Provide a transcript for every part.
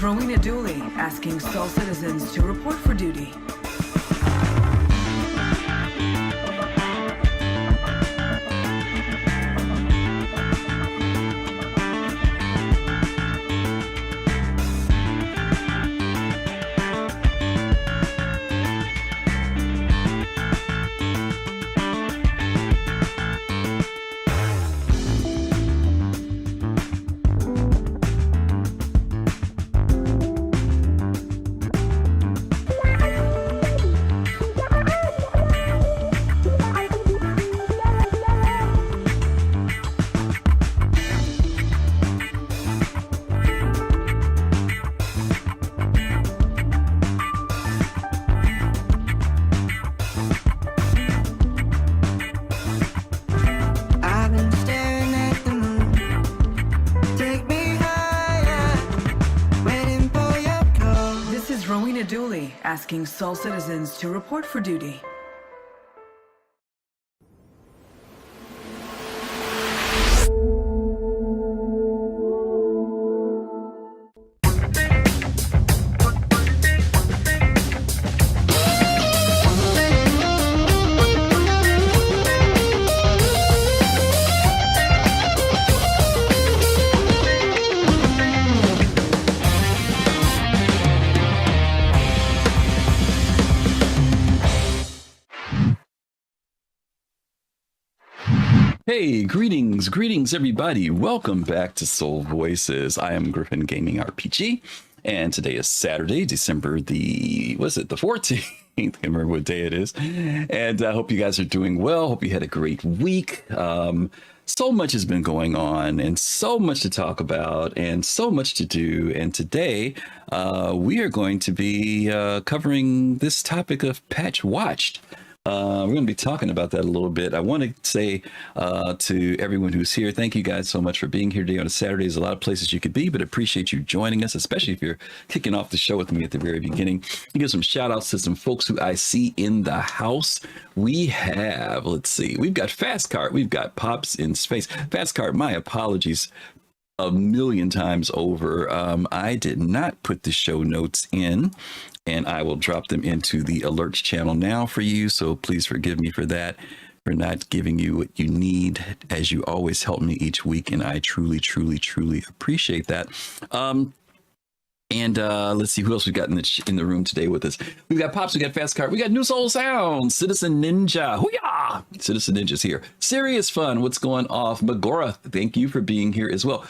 is Rowena Dooley asking Sol citizens to report for duty. Asking Sol citizens to report for duty. Hey, greetings everybody. Welcome back to Soul Voices. I am GriffinGamingRPG, and today is Saturday, December the 14th? I can't remember what day it is. And I hope you guys are doing well. Hope you had a great week. So much has been going on and so much to talk about and so much to do. And today we are going to be covering this topic of Patch Watched. We're going to be talking about that a little bit. I want to say to everyone who's here, thank you guys so much for being here today on a Saturday. There's a lot of places you could be, but appreciate you joining us, especially if you're kicking off the show with me at the very beginning. Give some shout outs to some folks who I see in the house. We have, let's see, we've got Fastcart, we've got Pops in Space. Fastcart, my apologies a million times over. I did not put the show notes in, and I will drop them into the alerts channel now for you. So please forgive me for that, for not giving you what you need, as you always help me each week. And I truly, truly, truly appreciate that. Let's see who else we got in the room today with us. We've got Pops, we got Fastcart, we got New Soul Sound, Citizen Ninja, hoo-yah! Citizen Ninja's here. Serious Fun, what's going off? Magora, thank you for being here as well.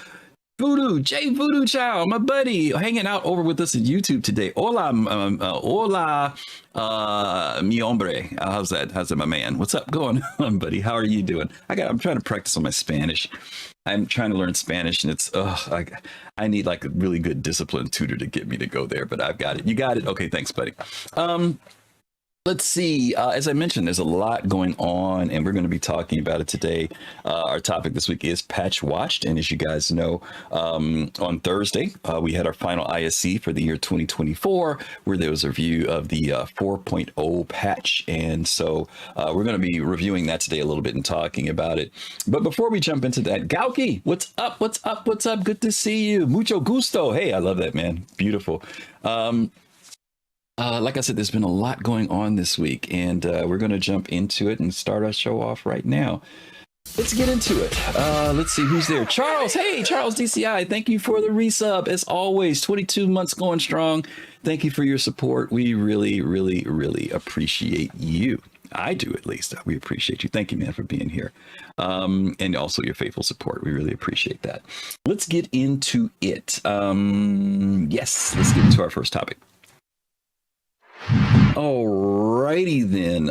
Voodoo, Jay Voodoo Chow, my buddy, hanging out over with us at YouTube today. Hola, mi hombre. How's that, my man? What's up going on, buddy? How are you doing? I'm trying to practice on my Spanish. I'm trying to learn Spanish, and it's I need like a really good disciplined tutor to get me to go there, but I've got it. You got it. Okay, thanks, buddy. Let's see. As I mentioned, there's a lot going on, and we're going to be talking about it today. Our topic this week is Patch Watched, and as you guys know, on Thursday, we had our final ISC for the year 2024, where there was a review of the 4.0 patch, and so we're going to be reviewing that today a little bit and talking about it. But before we jump into that, Gauki, what's up? What's up? What's up? Good to see you. Mucho gusto. Hey, I love that, man. Beautiful. Like I said, there's been a lot going on this week, and we're going to jump into it and start our show off right now. Let's get into it. Let's see who's there. Charles. Hey, Charles DCI. Thank you for the resub. As always, 22 months going strong. Thank you for your support. We really, really, really appreciate you. I do, at least. We appreciate you. Thank you, man, for being here. And also your faithful support. We really appreciate that. Let's get into it. Yes, let's get into our first topic. Alrighty then.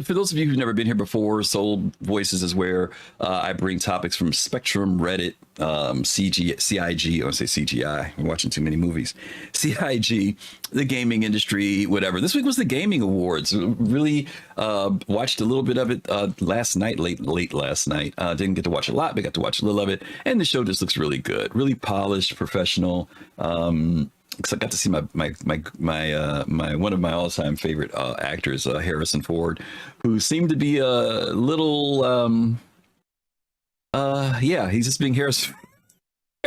For those of you who've never been here before, Soul Voices is where I bring topics from Spectrum, Reddit, CIG, I want to say CGI, I'm watching too many movies, CIG, the gaming industry, whatever. This week was the Gaming Awards. Really watched a little bit of it last night, late last night. Didn't get to watch a lot, but got to watch a little of it. And the show just looks really good, really polished, professional. Because I got to see my one of my all-time favorite actors, Harrison Ford, who seemed to be a little he's just being Harrison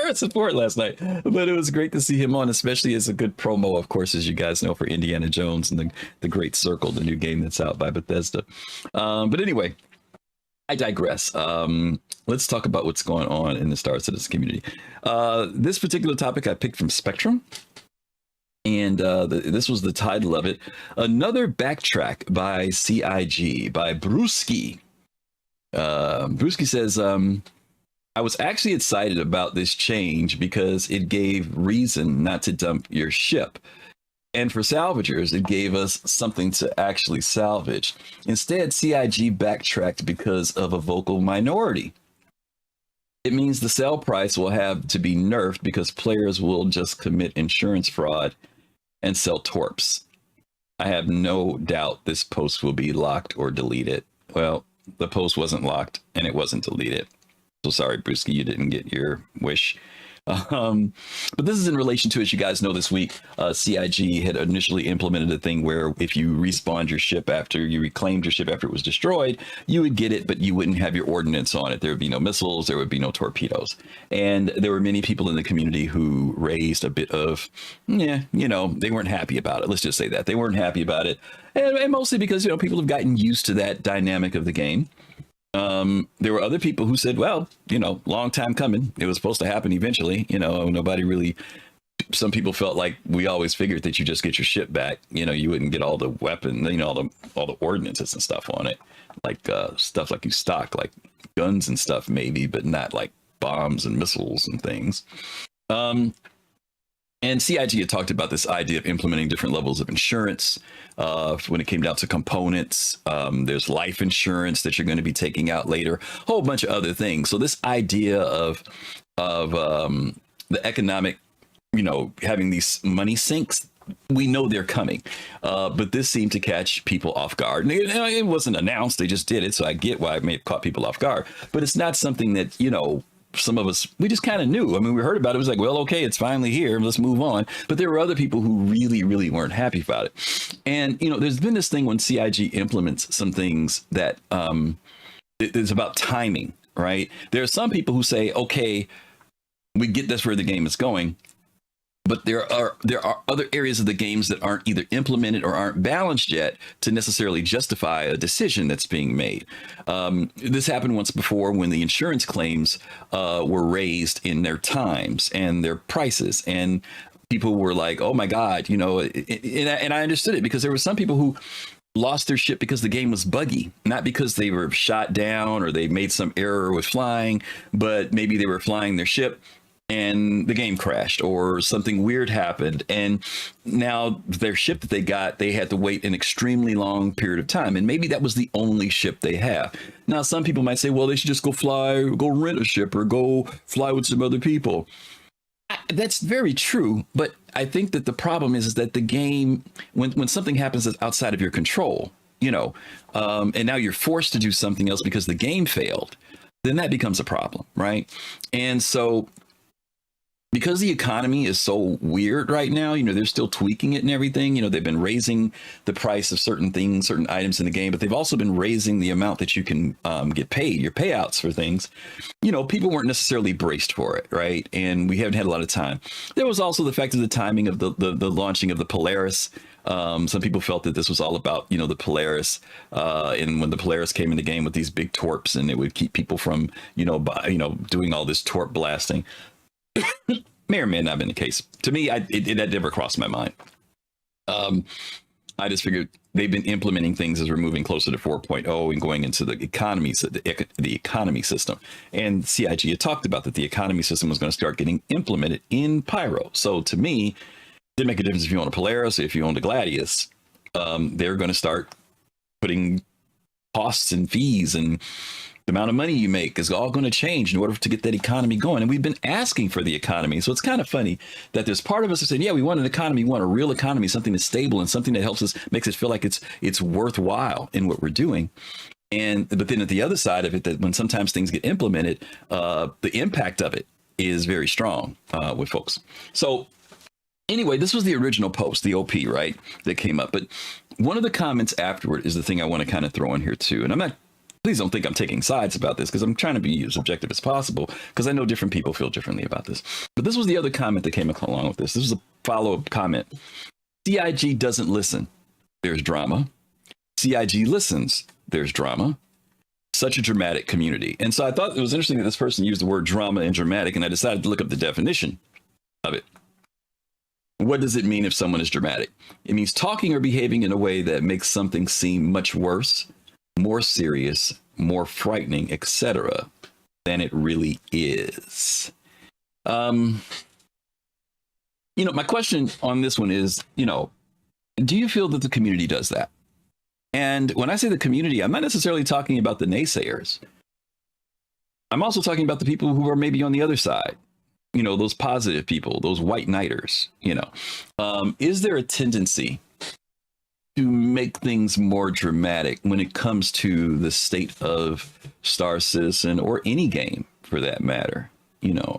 Barrett's support last night, but it was great to see him on, especially as a good promo, of course, as you guys know, for Indiana Jones and the Great Circle, the new game that's out by Bethesda. But anyway, I digress. Let's talk about what's going on in the Star Citizen community. This particular topic I picked from Spectrum. And this was the title of it. Another backtrack by CIG, by Brewski. Brewski says, I was actually excited about this change because it gave reason not to dump your ship. And for salvagers, it gave us something to actually salvage. Instead, CIG backtracked because of a vocal minority. It means the sell price will have to be nerfed because players will just commit insurance fraud and sell torps. I have no doubt this post will be locked or deleted. Well, the post wasn't locked and it wasn't deleted. So sorry, Brewski, you didn't get your wish. But this is in relation to, as you guys know, this week, CIG had initially implemented a thing where if you respawned your ship after you reclaimed your ship after it was destroyed, you would get it, but you wouldn't have your ordnance on it. There would be no missiles, there would be no torpedoes. And there were many people in the community who raised a bit of, they weren't happy about it. Let's just say that. They weren't happy about it. And mostly because, people have gotten used to that dynamic of the game. There were other people who said, well, long time coming. It was supposed to happen eventually. Nobody really, some people felt like we always figured that you just get your ship back. You wouldn't get all the weapons, all the ordnances and stuff on it, like stuff like you stock, like guns and stuff maybe, but not like bombs and missiles and things. And CIG had talked about this idea of implementing different levels of insurance when it came down to components. There's life insurance that you're going to be taking out later, a whole bunch of other things. So this idea of the economic, having these money sinks, we know they're coming. But this seemed to catch people off guard. And it wasn't announced. They just did it. So I get why it may have caught people off guard. But it's not something that, some of us, we just kind of knew. I mean, we heard about it. It was like, well, okay, it's finally here. Let's move on. But there were other people who really, really weren't happy about it. And, there's been this thing when CIG implements some things that it's about timing, right? There are some people who say, okay, we get that's where the game is going. But there are other areas of the games that aren't either implemented or aren't balanced yet to necessarily justify a decision that's being made. This happened once before when the insurance claims were raised in their times and their prices. And people were like, oh, my God, and I understood it because there were some people who lost their ship because the game was buggy, not because they were shot down or they made some error with flying, but maybe they were flying their ship and the game crashed or something weird happened. And now their ship that they got, they had to wait an extremely long period of time. And maybe that was the only ship they have. Now, some people might say, well, they should just go rent a ship or go fly with some other people. That's very true. But I think that the problem is that the game, when something happens that's outside of your control, and now you're forced to do something else because the game failed, then that becomes a problem, right? And so because the economy is so weird right now, they're still tweaking it and everything. They've been raising the price of certain things, certain items in the game, but they've also been raising the amount that you can get paid, your payouts for things. People weren't necessarily braced for it, right? And we haven't had a lot of time. There was also the fact of the timing of the launching of the Polaris. Some people felt that this was all about, the Polaris, and when the Polaris came in the game with these big torps, and it would keep people from, doing all this torp blasting. May or may not have been the case. To me, that never crossed my mind. I just figured they've been implementing things as we're moving closer to 4.0 and going into the economy, the economy system. And CIG had talked about that the economy system was going to start getting implemented in Pyro. So to me, it didn't make a difference if you own a Polaris or if you owned a Gladius. They're going to start putting costs and fees, and the amount of money you make is all going to change in order to get that economy going. And we've been asking for the economy. So it's kind of funny that there's part of us that said, yeah, we want an economy. We want a real economy, something that's stable and something that helps us, makes us feel like it's worthwhile in what we're doing. But then at the other side of it, that when sometimes things get implemented, the impact of it is very strong with folks. So anyway, this was the original post, the OP, right, that came up. But one of the comments afterward is the thing I want to kind of throw in here too. And I'm not please don't think I'm taking sides about this because I'm trying to be as objective as possible because I know different people feel differently about this. But this was the other comment that came along with this. This was a follow-up comment. CIG doesn't listen. There's drama. CIG listens. There's drama. Such a dramatic community. And so I thought it was interesting that this person used the word drama and dramatic, and I decided to look up the definition of it. What does it mean if someone is dramatic? It means talking or behaving in a way that makes something seem much worse, more serious, more frightening, etc., than it really is. My question on this one is, do you feel that the community does that? And when I say the community, I'm not necessarily talking about the naysayers. I'm also talking about the people who are maybe on the other side. Those positive people, those white knighters, is there a tendency to make things more dramatic when it comes to the state of Star Citizen or any game for that matter?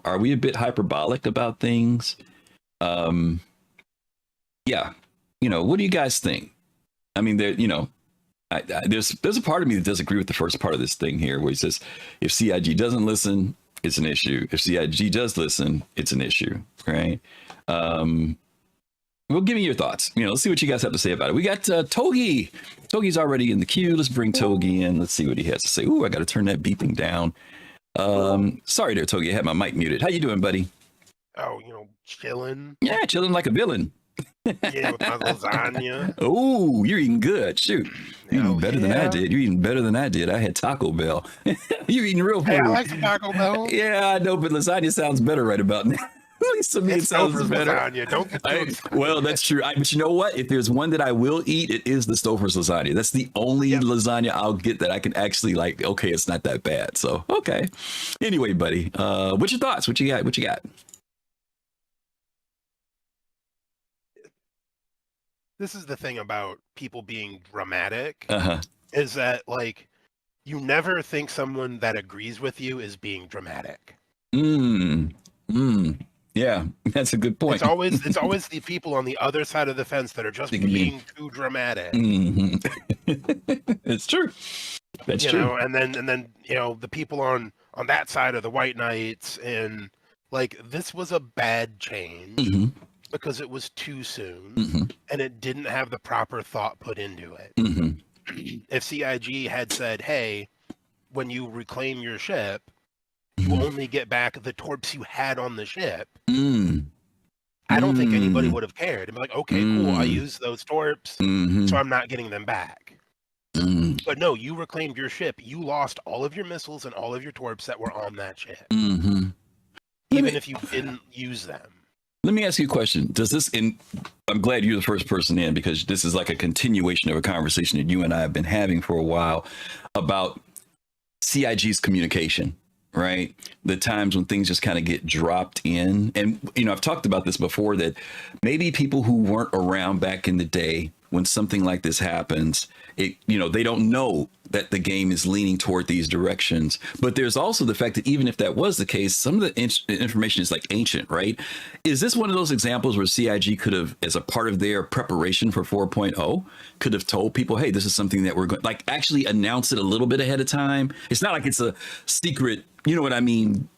Are we a bit hyperbolic about things? What do you guys think? I mean, there's a part of me that does agree with the first part of this thing here, where he says, if CIG doesn't listen, it's an issue. If CIG does listen, it's an issue, right? Well, give me your thoughts. Let's see what you guys have to say about it. We got Togi. Togi's already in the queue. Let's bring Togi in. Let's see what he has to say. Ooh, I got to turn that beeping down. Sorry there, Togi. I had my mic muted. How you doing, buddy? Oh, chilling. Yeah, chilling like a villain. Yeah, with my lasagna. Oh, you're eating good. Shoot. You're eating better than I did. You're eating better than I did. I had Taco Bell. You're eating real food. Hey, I like Taco Bell. Yeah, I know, but lasagna sounds better right about now. At least to me, it sounds better. Lasagna. Don't get well, that's true. But you know what? If there's one that I will eat, it is the Stouffer's lasagna. That's the only lasagna I'll get that I can actually okay, it's not that bad. So, okay. Anyway, buddy, what's your thoughts? What you got? What you got? This is the thing about people being dramatic, is that you never think someone that agrees with you is being dramatic. Yeah, that's a good point. It's always the people on the other side of the fence that are just being too dramatic. It's true. That's true. And then the people on that side are the white knights, and this was a bad change. Because it was too soon and it didn't have the proper thought put into it. If CIG had said, hey, when you reclaim your ship, you only get back the torps you had on the ship, I don't think anybody would have cared. It'd be like, okay, cool, I used those torps, so I'm not getting them back. But no, you reclaimed your ship. You lost all of your missiles and all of your torps that were on that ship. Even if you didn't use them. Let me ask you a question. Does this, and I'm glad you're the first person in because this is like a continuation of a conversation that you and I have been having for a while about CIG's communication, right? The times when things just kind of get dropped in. And, I've talked about this before that maybe people who weren't around back in the day when something like this happens, they don't know that the game is leaning toward these directions. But there's also the fact that even if that was the case, some of the information is ancient, right? Is this one of those examples where CIG could have, as a part of their preparation for 4.0, could have told people, hey, this is something that we're going actually announce it a little bit ahead of time? It's not like it's a secret, you know what I mean,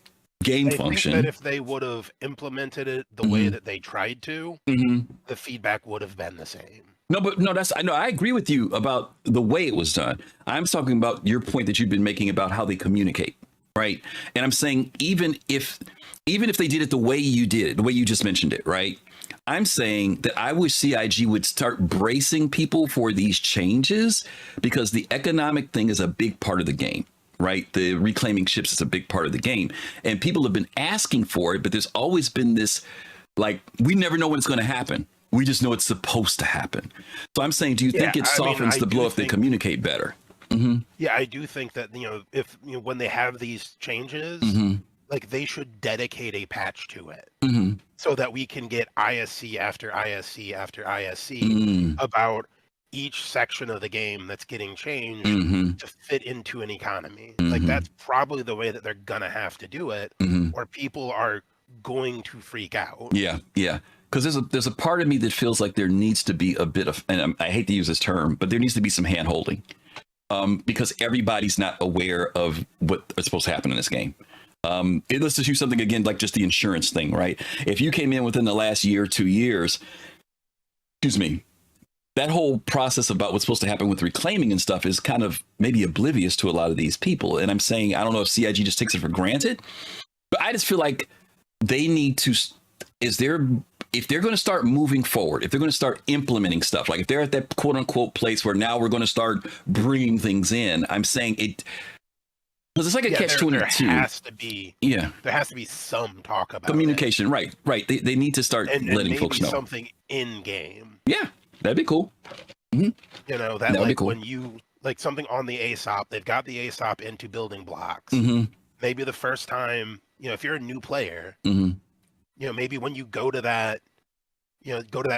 game function. I think that if they would have implemented it the way that they tried to, the feedback would have been the same. I agree with you about the way it was done. I'm talking about your point that you've been making about how they communicate, right? And I'm saying even if they did it the way you did it, the way you just mentioned it, right? I'm saying that I wish CIG would start bracing people for these changes because the economic thing is a big part of the game. Right. The reclaiming ships is a big part of the game and people have been asking for it. But there's always been this we never know when it's going to happen. We just know it's supposed to happen. So I'm saying, do you think it softens the blow if they communicate better? Yeah, I do think that, if when they have these changes, they should dedicate a patch to it so that we can get ISC after ISC after ISC about each section of the game that's getting changed to fit into an economy. That's probably the way that they're gonna have to do it, or people are going to freak out. Yeah. Because there's a part of me that feels like there needs to be a bit of, and I hate to use this term, but there needs to be some hand holding, because everybody's not aware of what is supposed to happen in this game. Let's just use something again, like just the insurance thing, right? If you came in within the last year, 2 years, excuse me, that whole process about what's supposed to happen with reclaiming and stuff is kind of maybe oblivious to a lot of these people. And I'm saying, I don't know if CIG just takes it for granted, but I just feel like they need to, if they're going to start moving forward, if they're going to start implementing stuff, like if they're at that quote unquote place where now we're going to start bringing things in, I'm saying it, because it's like a catch-22. There has to be, there has to be some talk about communication, right? They need to start letting folks know something in game. Yeah, that'd be cool. Mm-hmm. You know, that like cool. When you like something on the ASOP, they've got the ASOP into building blocks. Mm-hmm. Maybe the first time, you know, if you're a new player, mm-hmm. you know, maybe when you go to that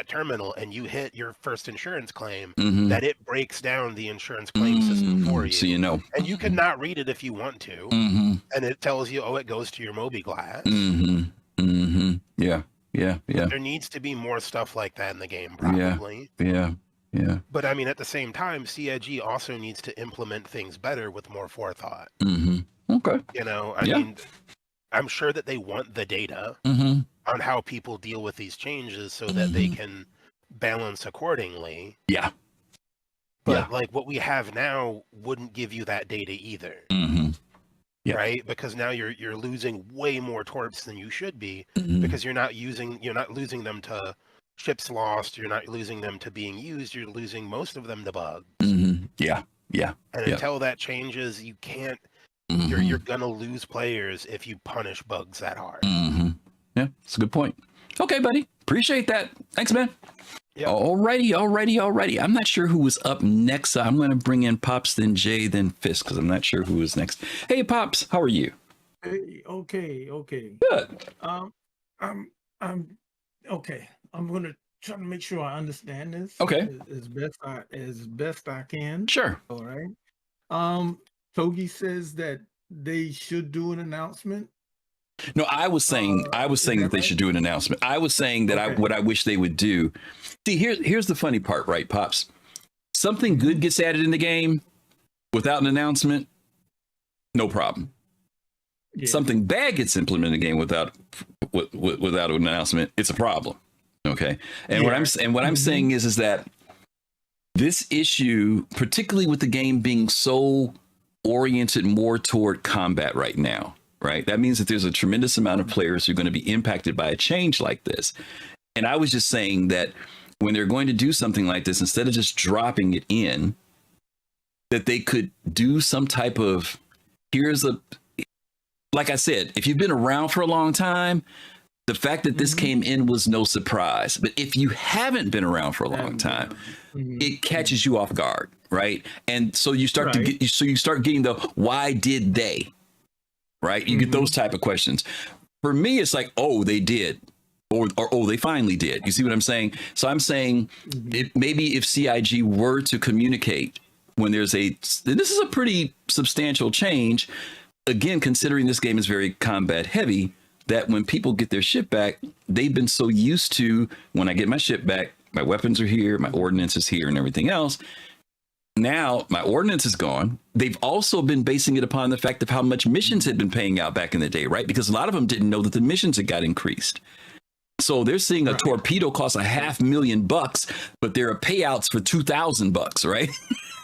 terminal and you hit your first insurance claim, mm-hmm. that it breaks down the insurance claim system for you. So you know. And you can not read it if you want to. Mm-hmm. And it tells you, it goes to your Moby Glass. Mm-hmm. Mm-hmm. Yeah. There needs to be more stuff like that in the game, probably. Yeah. But I mean, at the same time, CIG also needs to implement things better with more forethought. Mm-hmm. Okay. You know, I mean, I'm sure that they want the data mm-hmm. on how people deal with these changes so that mm-hmm. they can balance accordingly. Yeah. But like what we have now wouldn't give you that data either. Mm-hmm. Yeah. Right? Because now you're losing way more torps than you should be mm-hmm. because you're not losing them to ships lost, you're not losing them to being used, you're losing most of them to bugs. Mm-hmm. Yeah. And until that changes, you can't mm-hmm. you're gonna lose players if you punish bugs that hard. Mm-hmm. Yeah, that's a good point. Okay, buddy. Appreciate that. Thanks, man. Yep. Alrighty. I'm not sure who was up next. I'm going to bring in Pops, then Jay, then Fisk, because I'm not sure who was next. Hey, Pops, how are you? Hey, okay. Good. I'm okay. I'm going to try to make sure I understand this. Okay. As best I can. Sure. All right. Togi says that they should do an announcement. No, I was saying that they should do an announcement. I was saying that what I wish they would do. See, here's the funny part, right, Pops? Something good gets added in the game without an announcement, no problem. Yeah. Something bad gets implemented in the game without an announcement, it's a problem. Okay. And what I'm mm-hmm. saying is that this issue, particularly with the game being so oriented more toward combat right now, right? That means that there's a tremendous amount of players who are going to be impacted by a change like this. And I was just saying that when they're going to do something like this, instead of just dropping it in, that they could do some type of, like I said, if you've been around for a long time, the fact that this mm-hmm. came in was no surprise. But if you haven't been around for a long time, mm-hmm. it catches you off guard, right? And so you start you start getting the why did they? Right? You mm-hmm. get those type of questions. For me, it's like, oh, they did. Or oh, they finally did. You see what I'm saying? So I'm saying mm-hmm. Maybe if CIG were to communicate when this is a pretty substantial change, again, considering this game is very combat heavy, that when people get their ship back, they've been so used to, when I get my ship back, my weapons are here, my ordnance is here and everything else. Now my ordnance is gone. They've also been basing it upon the fact of how much missions had been paying out back in the day, right? Because a lot of them didn't know that the missions had got increased. So they're seeing a torpedo cost $500,000, but there are payouts for $2,000, right?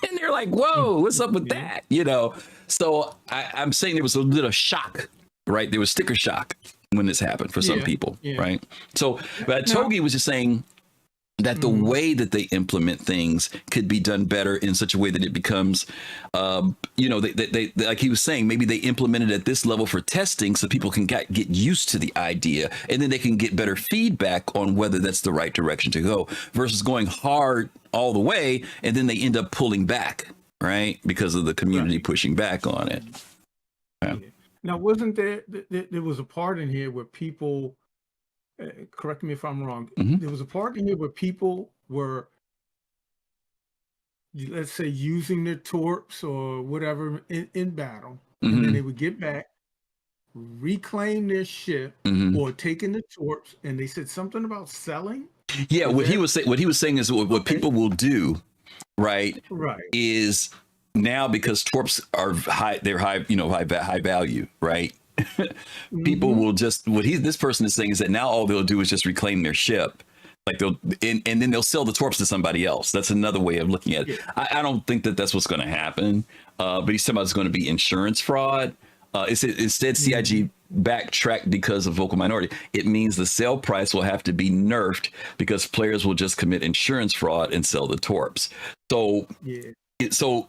And they're like, whoa, what's up with that? You know, so I'm saying there was a little shock, right? There was sticker shock when this happened for some people, right? So, but Togi was just saying that the way that they implement things could be done better in such a way that it becomes, they like he was saying, maybe they implement it at this level for testing so people can get used to the idea, and then they can get better feedback on whether that's the right direction to go versus going hard all the way and then they end up pulling back, right? Because of the community pushing back on it. Yeah. Now, wasn't there was a part in here where people, correct me if I'm wrong, mm-hmm. there was a part in here where people were, let's say, using their torps or whatever in battle, mm-hmm. and then they would get back, reclaim their ship, mm-hmm. or taking the torps, and they said something about selling. Yeah, what he was saying is what people will do, right, is now because torps are high, they're high, high value, right? People will just this person is saying is that now all they'll do is just reclaim their ship, like and then they'll sell the torps to somebody else. That's another way of looking at it. Yeah. I don't think that that's what's going to happen. But he's talking about it's going to be insurance fraud. Instead, CIG backtracked because of vocal minority. It means the sale price will have to be nerfed because players will just commit insurance fraud and sell the torps. So, so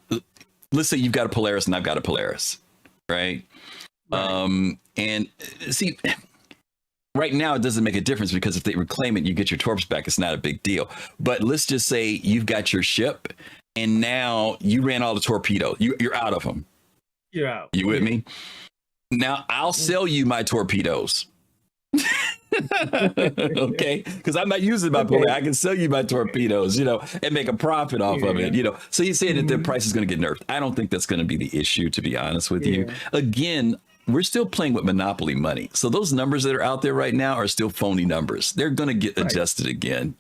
let's say you've got a Polaris and I've got a Polaris, right? And see, right now it doesn't make a difference because if they reclaim it, you get your torps back. It's not a big deal. But let's just say you've got your ship and now you ran all the torpedoes. You're out of them. You're out. You with me? Now I'll sell you my torpedoes. Okay, because I'm not using my Polaris. I can sell you my torpedoes, and make a profit off of it, So he's saying that the price is going to get nerfed. I don't think that's going to be the issue, to be honest with you. Again, we're still playing with monopoly money. So those numbers that are out there right now are still phony numbers. They're going to get adjusted again,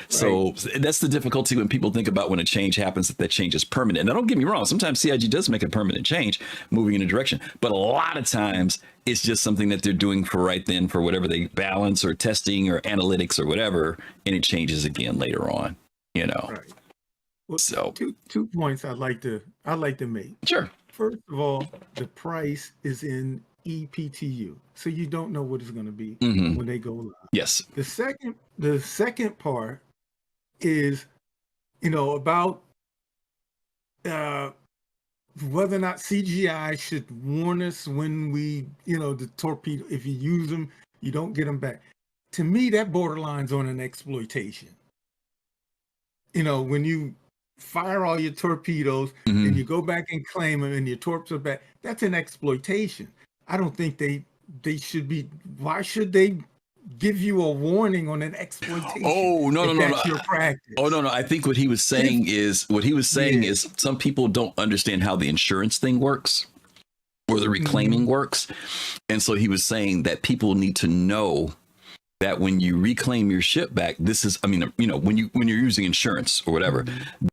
So that's the difficulty when people think about when a change happens, that change is permanent. Now, don't get me wrong. Sometimes CIG does make a permanent change moving in a direction. But a lot of times it's just something that they're doing for right then for whatever they balance or testing or analytics or whatever. And it changes again later on, Right. Well, so two points I'd like to make. Sure. First of all, the price is in EPTU, so you don't know what it's going to be when they go live. Yes. The second part is, about whether or not CGI should warn us when we, the torpedo. If you use them, you don't get them back. To me, that borderlines on an exploitation. When you fire all your torpedoes and you go back and claim them and your torps are back, that's an exploitation. I don't think they should be. Why should they give you a warning on an exploitation? Oh, no. That's your practice. Oh, no. I think what he was saying is some people don't understand how the insurance thing works or the reclaiming works. And so he was saying that people need to know that when you reclaim your ship back, this is, when you're using insurance or whatever,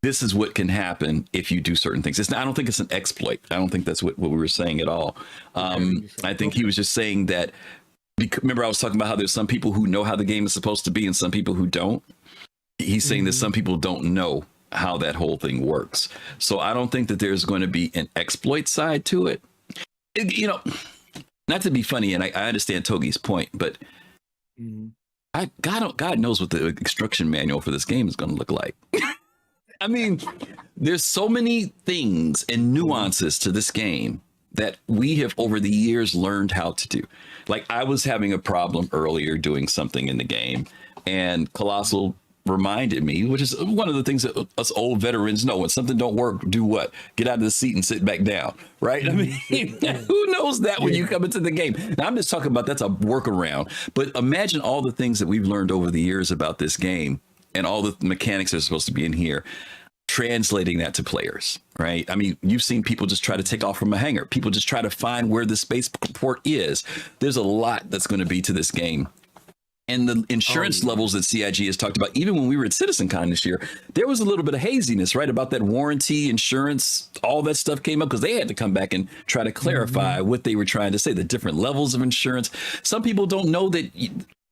this is what can happen if you do certain things. I don't think it's an exploit. I don't think that's what we were saying at all. I think he was just saying that, remember I was talking about how there's some people who know how the game is supposed to be and some people who don't. He's saying that some people don't know how that whole thing works. So I don't think that there's going to be an exploit side to it. Not to be funny, and I understand Togi's point, but God knows what the instruction manual for this game is going to look like. I mean, there's so many things and nuances to this game that we have over the years learned how to do. Like I was having a problem earlier doing something in the game, and Colossal reminded me, which is one of the things that us old veterans know: when something don't work, do what? Get out of the seat and sit back down, right? I mean, who knows that when you come into the game? Now, I'm just talking about that's a workaround, but imagine all the things that we've learned over the years about this game and all the mechanics that are supposed to be in here, translating that to players, right? I mean, you've seen people just try to take off from a hangar. People just try to find where the spaceport is. There's a lot that's going to be to this game. And the insurance levels that CIG has talked about, even when we were at CitizenCon this year, there was a little bit of haziness, right? About that warranty, insurance, all that stuff came up because they had to come back and try to clarify what they were trying to say, the different levels of insurance. Some people don't know that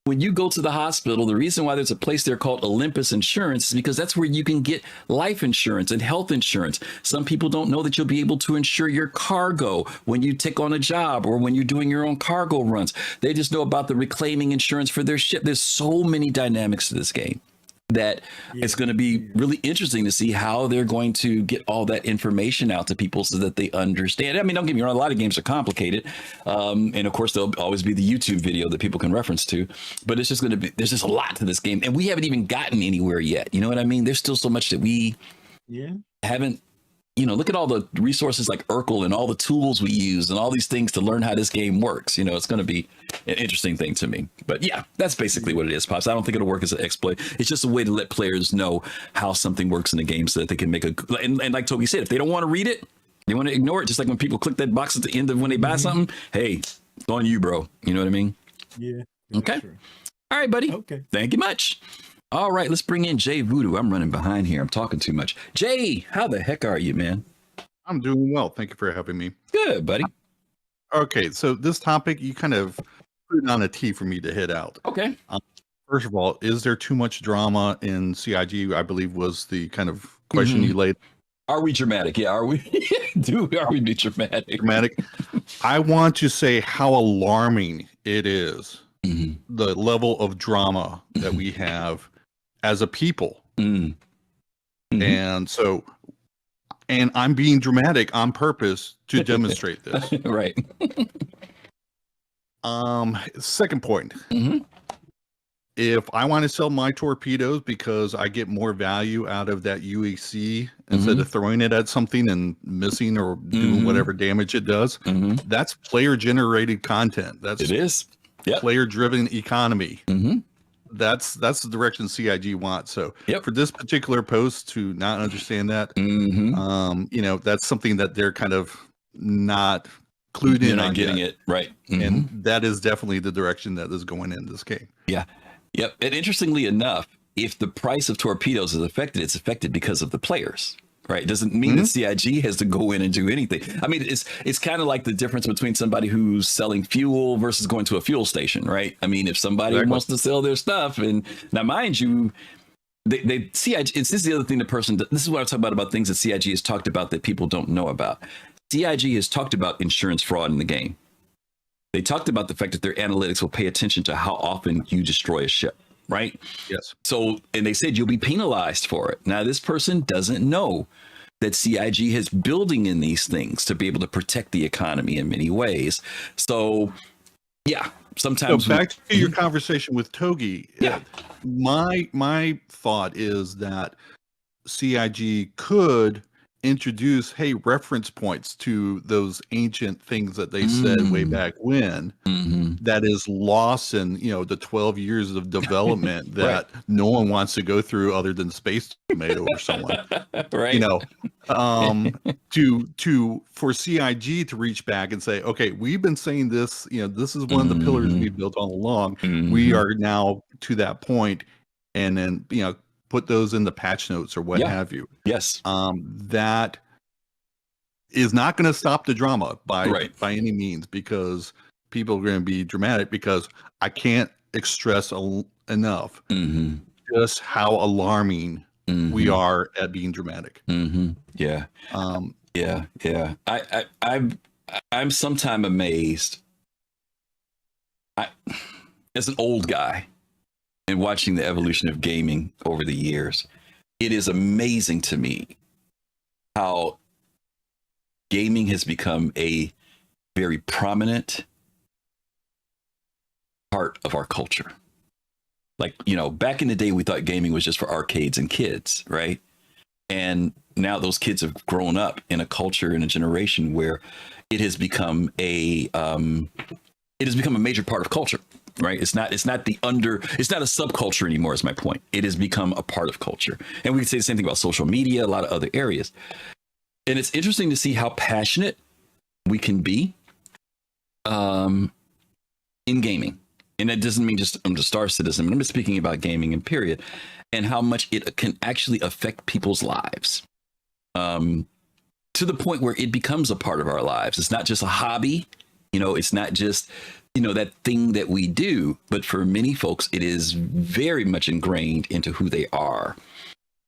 when you go to the hospital, the reason why there's a place there called Olympus Insurance is because that's where you can get life insurance and health insurance. Some people don't know that you'll be able to insure your cargo when you take on a job or when you're doing your own cargo runs. They just know about the reclaiming insurance for their ship. There's so many dynamics to this game that it's going to be really interesting to see how they're going to get all that information out to people so that they understand. I mean, don't get me wrong, a lot of games are complicated. And of course, there'll always be the YouTube video that people can reference to, but it's just going to be, there's just a lot to this game and we haven't even gotten anywhere yet. You know what I mean? There's still so much that we haven't, look at all the resources like Urkel and all the tools we use and all these things to learn how this game works. It's going to be an interesting thing to me. But yeah, that's basically what it is, Pops. I don't think it'll work as an exploit. It's just a way to let players know how something works in the game so that they can make and like Toby said, if they don't want to read it, they want to ignore it. Just like when people click that box at the end of when they buy something, hey, it's on you, bro. You know what I mean? Yeah. Okay. True. All right, buddy. Okay. Thank you much. All right, let's bring in Jay Voodoo. I'm running behind here. I'm talking too much. Jay, how the heck are you, man? I'm doing well. Thank you for having me. Good, buddy. Okay, so this topic, you kind of put it on a tee for me to hit out. Okay. First of all, is there too much drama in CIG? I believe was the kind of question you laid. Are we dramatic? Yeah, are we? Are we be dramatic? Dramatic. I want to say how alarming it is, the level of drama that we have as a people. And so, and I'm being dramatic on purpose to demonstrate this. Right. Second point. If I want to sell my torpedoes because I get more value out of that UEC instead of throwing it at something and missing or doing whatever damage it does, that's player generated content. It is. Yep. Player driven economy. That's the direction CIG wants. So for this particular post to not understand that, you know, that's something that they're kind of not clued in on getting it right. And that is definitely the direction that is going in this game. Yeah. Yep. And interestingly enough, if the price of torpedoes is affected, it's affected because of the players, right? It doesn't mean that CIG has to go in and do anything. I mean, it's kind of like the difference between somebody who's selling fuel versus going to a fuel station, right? I mean, if somebody wants to sell their stuff, and now mind you, they CIG, this is the other thing this is what I talk about things that CIG has talked about that people don't know about. CIG has talked about insurance fraud in the game. They talked about the fact that their analytics will pay attention to how often you destroy a ship, right? Yes. So, and they said you'll be penalized for it. Now, this person doesn't know that CIG is building in these things to be able to protect the economy in many ways. So, yeah, sometimes. So back to your conversation with Togi. Yeah. My thought is that CIG could introduce reference points to those ancient things that they said way back when that is lost in, you know, the 12 years of development that no one wants to go through other than Space Tomato or someone, you know, for CIG to reach back and say, okay, we've been saying this, you know, this is one of the pillars we built all along. We are now to that point, and then, you know, put those in the patch notes or what have you. Yes. That is not going to stop the drama by any means, because people are going to be dramatic, because I can't stress enough just how alarming we are at being dramatic. Yeah. Yeah. I'm sometimes amazed. As an old guy, and watching the evolution of gaming over the years, it is amazing to me how gaming has become a very prominent part of our culture. Like, you know, back in the day, we thought gaming was just for arcades and kids, right? And now those kids have grown up in a culture and a generation where it has become a major part of culture. Right. It's not a subculture anymore, is my point. It has become a part of culture. And we can say the same thing about social media, a lot of other areas. And it's interesting to see how passionate we can be in gaming. And that doesn't mean just I'm a Star Citizen. I'm just speaking about gaming in period, and how much it can actually affect people's lives to the point where it becomes a part of our lives. It's not just a hobby. You know, it's not just, you know, that thing that we do, but for many folks, it is very much ingrained into who they are.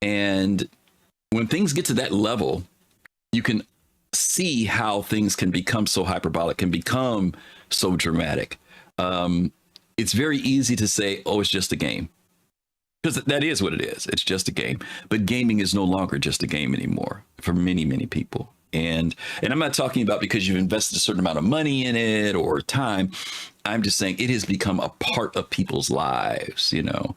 And when things get to that level, you can see how things can become so hyperbolic, can become so dramatic. It's very easy to say, oh, it's just a game. Because that is what it is. It's just a game. But gaming is no longer just a game anymore for many, many people. And I'm not talking about because you've invested a certain amount of money in it or time. I'm just saying it has become a part of people's lives, you know.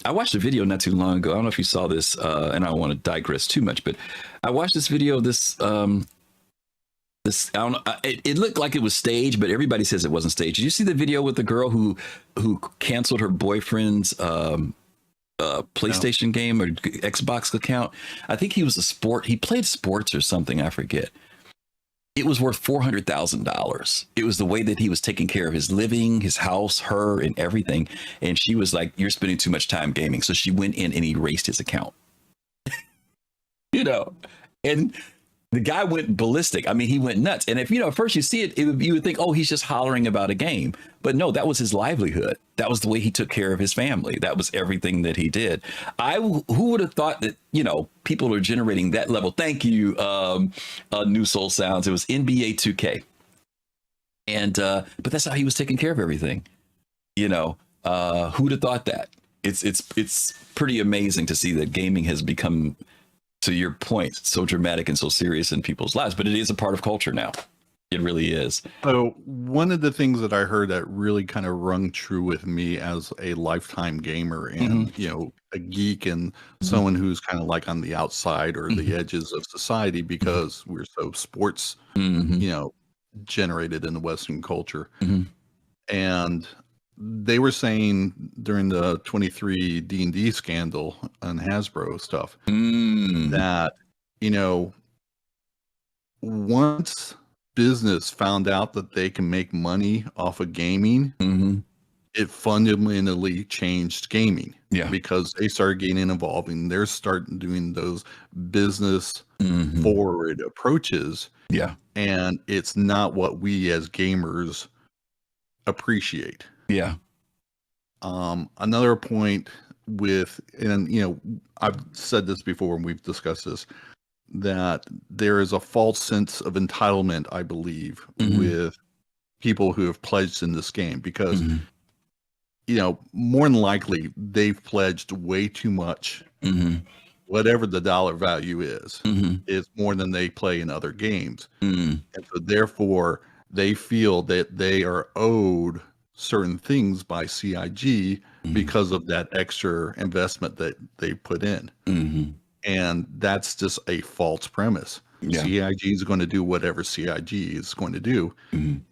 I watched a video not too long ago. I don't know if you saw this, and I don't want to digress too much, but I watched this video of this, I don't know, it looked like it was staged, but everybody says it wasn't staged. Did you see the video with the girl who canceled her boyfriend's PlayStation game or Xbox account? I think he played sports or something, I forget. It was worth $400,000. It was the way that he was taking care of his living, his house, her, and everything. And she was like, you're spending too much time gaming. So she went in and erased his account. You know, and The guy went ballistic. I mean, he went nuts. And if, at first you see it, you would think, oh, he's just hollering about a game. But no, that was his livelihood. That was the way he took care of his family. That was everything that he did. Who would have thought that, people are generating that level? Thank you, New Soul Sounds. It was NBA 2K. And, but that's how he was taking care of everything. Who'd have thought that? It's pretty amazing to see that gaming has become, to your point, so dramatic and so serious in people's lives, but it is a part of culture now. It really is. So one of the things that I heard that really kind of rung true with me as a lifetime gamer and, a geek and someone who's kind of like on the outside or the edges of society because we're so sports, generated in the Western culture. And they were saying during the 23 D&D scandal and Hasbro stuff that, once business found out that they can make money off of gaming, it fundamentally changed gaming. Yeah. Because they started getting involved and they're starting doing those business forward approaches. Yeah. And it's not what we as gamers appreciate. Yeah. Another point with, and I've said this before and we've discussed this, that there is a false sense of entitlement, I believe, with people who have pledged in this game because, more than likely they've pledged way too much. Whatever the dollar value is more than they play in other games. And so therefore they feel that they are owed certain things by CIG because of that extra investment that they put in. And that's just a false premise. Yeah. CIG is going to do whatever CIG is going to do.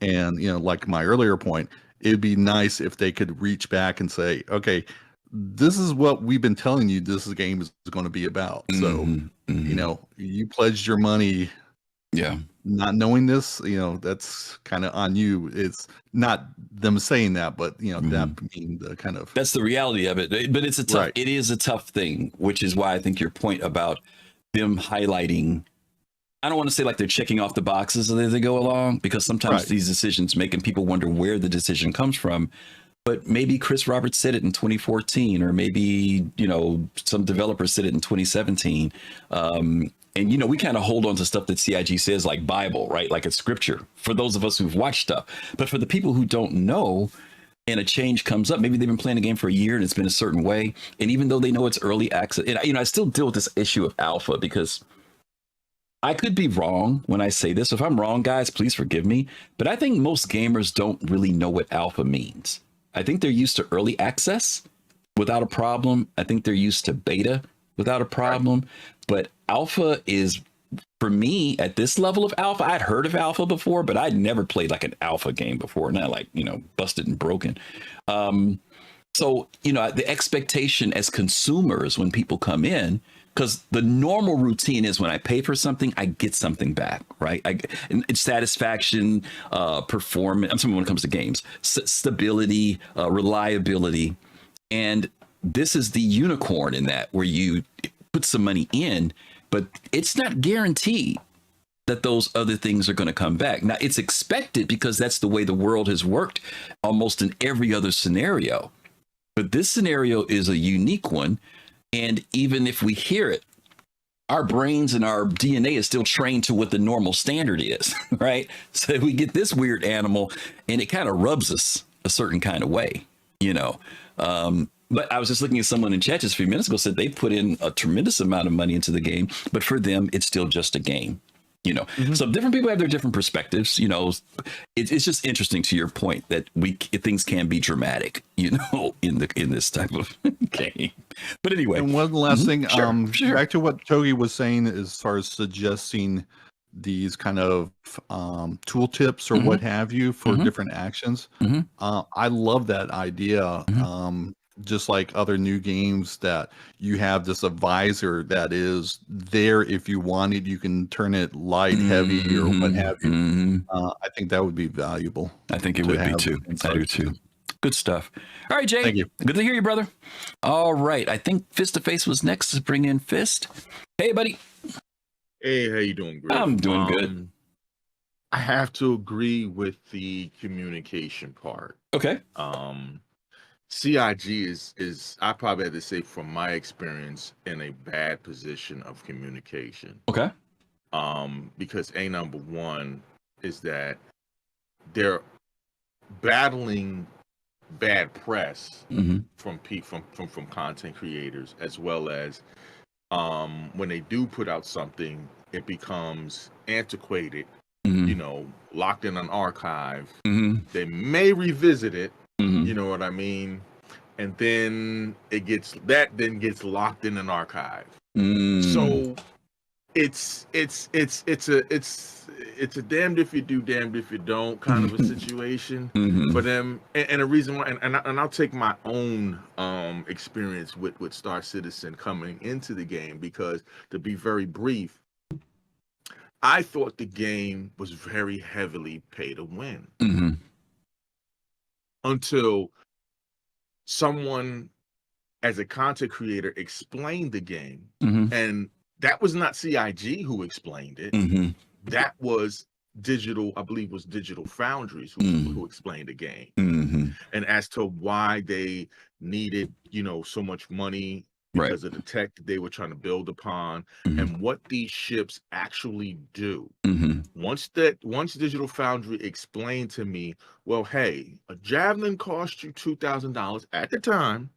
And, like my earlier point, it'd be nice if they could reach back and say, okay, this is what we've been telling you this game is going to be about. So, you pledged your money. Yeah. Not knowing this, that's kind of on you. It's not them saying that, but that being the kind of, that's the reality of it. But it's it is a tough thing, which is why I think your point about them highlighting, I don't want to say like they're checking off the boxes as they go along, because sometimes these decisions making people wonder where the decision comes from. But maybe Chris Roberts said it in 2014, or maybe, some developer said it in 2017. And, we kind of hold on to stuff that CIG says, like Bible, right? Like it's scripture for those of us who've watched stuff. But for the people who don't know, and a change comes up, maybe they've been playing a game for a year and it's been a certain way. And even though they know it's early access, and, I still deal with this issue of alpha because I could be wrong when I say this. If I'm wrong, guys, please forgive me. But I think most gamers don't really know what alpha means. I think they're used to early access without a problem. I think they're used to beta without a problem. But alpha is, for me, at this level of alpha, I'd heard of alpha before, but I'd never played like an alpha game before, not like, busted and broken. So, the expectation as consumers when people come in, because the normal routine is when I pay for something, I get something back, right? It's satisfaction, performance. I'm talking when it comes to games, stability, reliability. And this is the unicorn in that, where you put some money in, but it's not guaranteed that those other things are going to come back. Now, it's expected because that's the way the world has worked almost in every other scenario. But this scenario is a unique one. And even if we hear it, our brains and our DNA is still trained to what the normal standard is, right? So we get this weird animal and it kind of rubs us a certain kind of way, But I was just looking at someone in chat just a few minutes ago said they put in a tremendous amount of money into the game, but for them, it's still just a game. So different people have their different perspectives. It's just interesting to your point that things can be dramatic, in this type of game. But anyway, and one last thing, sure. Back to what Togi was saying as far as suggesting these kind of tooltips or what have you for different actions. I love that idea. Just like other new games that you have this advisor that is there if you want it, you can turn it light, heavy, or what have you. I think that would be valuable. I think it would be too. I do too. Good stuff. All right, Jay. Thank you. Good to hear you, brother. All right. I think Fist to Face was next. Let's bring in Fist. Hey, buddy. Hey, how you doing, Griff? I'm doing good. I have to agree with the communication part. Okay. CIG is I probably have to say from my experience in a bad position of communication. Okay. Because number one is that they're battling bad press from content creators, as well as when they do put out something, it becomes antiquated, locked in an archive. They may revisit it, you know what I mean, and then it gets locked in an archive. So it's a damned if you do, damned if you don't kind of a situation for them. And a reason why, and I'll take my own experience with Star Citizen coming into the game, because to be very brief, I thought the game was very heavily pay to win until someone as a content creator explained the game, and that was not CIG who explained it. That was Digital Foundries who explained the game, and as to why they needed, so much money because of the tech that they were trying to build upon, and what these ships actually do. Once Digital Foundry explained to me, well, hey, a Javelin cost you $2,000 at the time.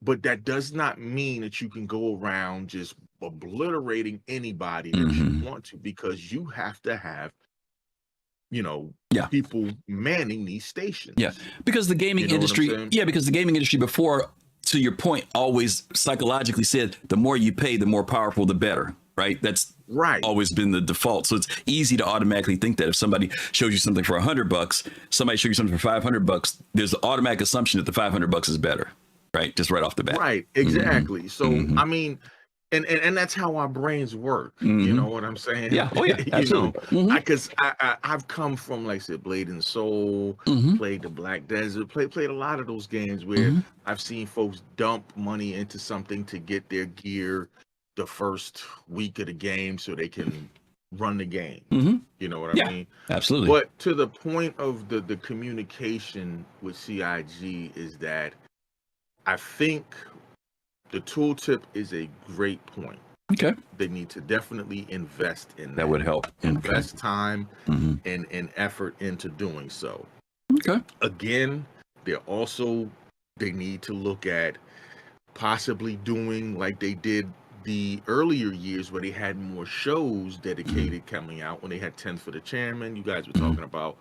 But that does not mean that you can go around just obliterating anybody that you want to, because you have to have, people manning these stations. Yeah, because the gaming industry, because the gaming industry before, to your point, always psychologically said the more you pay, the more powerful, the better. Right. That's always been the default. So it's easy to automatically think that if somebody shows you something for $100, somebody shows you something for $500, there's the automatic assumption that the $500 is better. Right, just right off the bat. Right, exactly. So I mean, and that's how our brains work. You know what I'm saying? Yeah. Oh yeah. Absolutely. Because I've come from, like I said, Blade and Soul, played the Black Desert, played a lot of those games where I've seen folks dump money into something to get their gear the first week of the game so they can run the game. You know what I mean? Absolutely. But to the point of the communication with CIG is that I think the tooltip is a great point. Okay. They need to definitely invest in that. That would help. Invest time and effort into doing so. Okay. Again, they need to look at possibly doing like they did the earlier years where they had more shows dedicated coming out, when they had 10 for the Chairman. You guys were talking about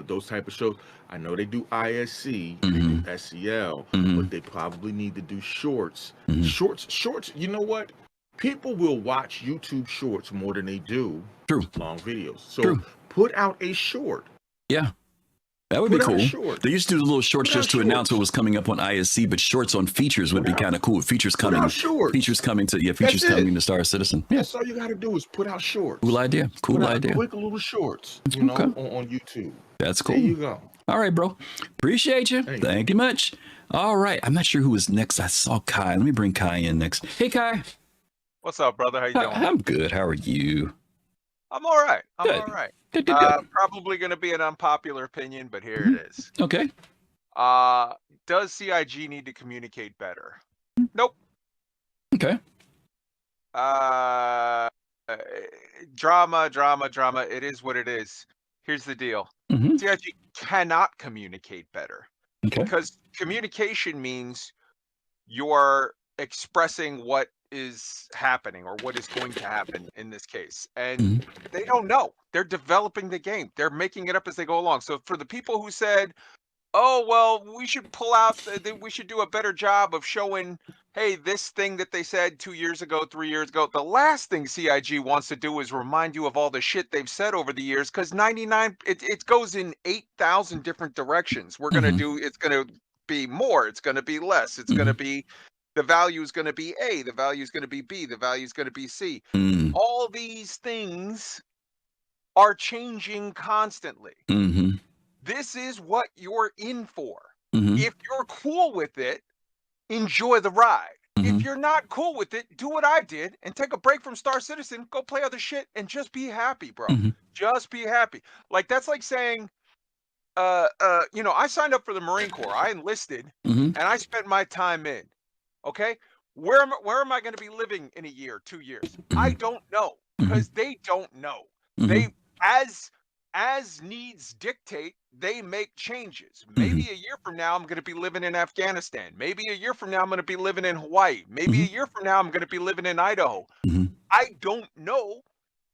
those type of shows. I know they do ISC, they do SCL, but they probably need to do shorts. Shorts. You know what? People will watch YouTube shorts more than they do long videos. So put out a short. Yeah. That would be cool. They used to do the little shorts just to announce what was coming up on ISC, but shorts on features would be kind of cool. Features coming to Star Citizen. Yeah. That's all you got to do is put out shorts. Cool idea. Quick little shorts, on YouTube. That's cool. There you go. All right, bro. Appreciate you. Thank you much. All right. I'm not sure who was next. I saw Kai. Let me bring Kai in next. Hey, Kai. What's up, brother? How you doing? I'm good. How are you? I'm all right. Good. All right. Good. Probably going to be an unpopular opinion, but here it is. Okay. Does CIG need to communicate better? Nope. Okay. Drama. It is what it is. Here's the deal. CIG cannot communicate better. Okay. Because communication means you're expressing what is happening or what is going to happen in this case, and they don't know. They're developing the game. They're making it up as they go along. So for the people who said, oh well, we should pull out we should do a better job of showing, hey, this thing that they said 2 years ago, 3 years ago, the last thing CIG wants to do is remind you of all the shit they've said over the years, because 99 it goes in 8,000 different directions. We're gonna do, it's gonna be more, it's gonna be less, it's gonna be, the value is going to be A, the value is going to be B, the value is going to be C. All these things are changing constantly. This is what you're in for. If you're cool with it, enjoy the ride. If you're not cool with it, do what I did and take a break from Star Citizen, go play other shit and just be happy, bro. Just be happy. Like that's like saying, you know, I signed up for the Marine Corps. I enlisted and I spent my time in. Okay? Where am I going to be living in a year, 2 years? I don't know because they don't know. They as needs dictate, they make changes. Maybe a year from now, I'm going to be living in Afghanistan. Maybe a year from now, I'm going to be living in Hawaii. Maybe a year from now, I'm going to be living in Idaho. I don't know.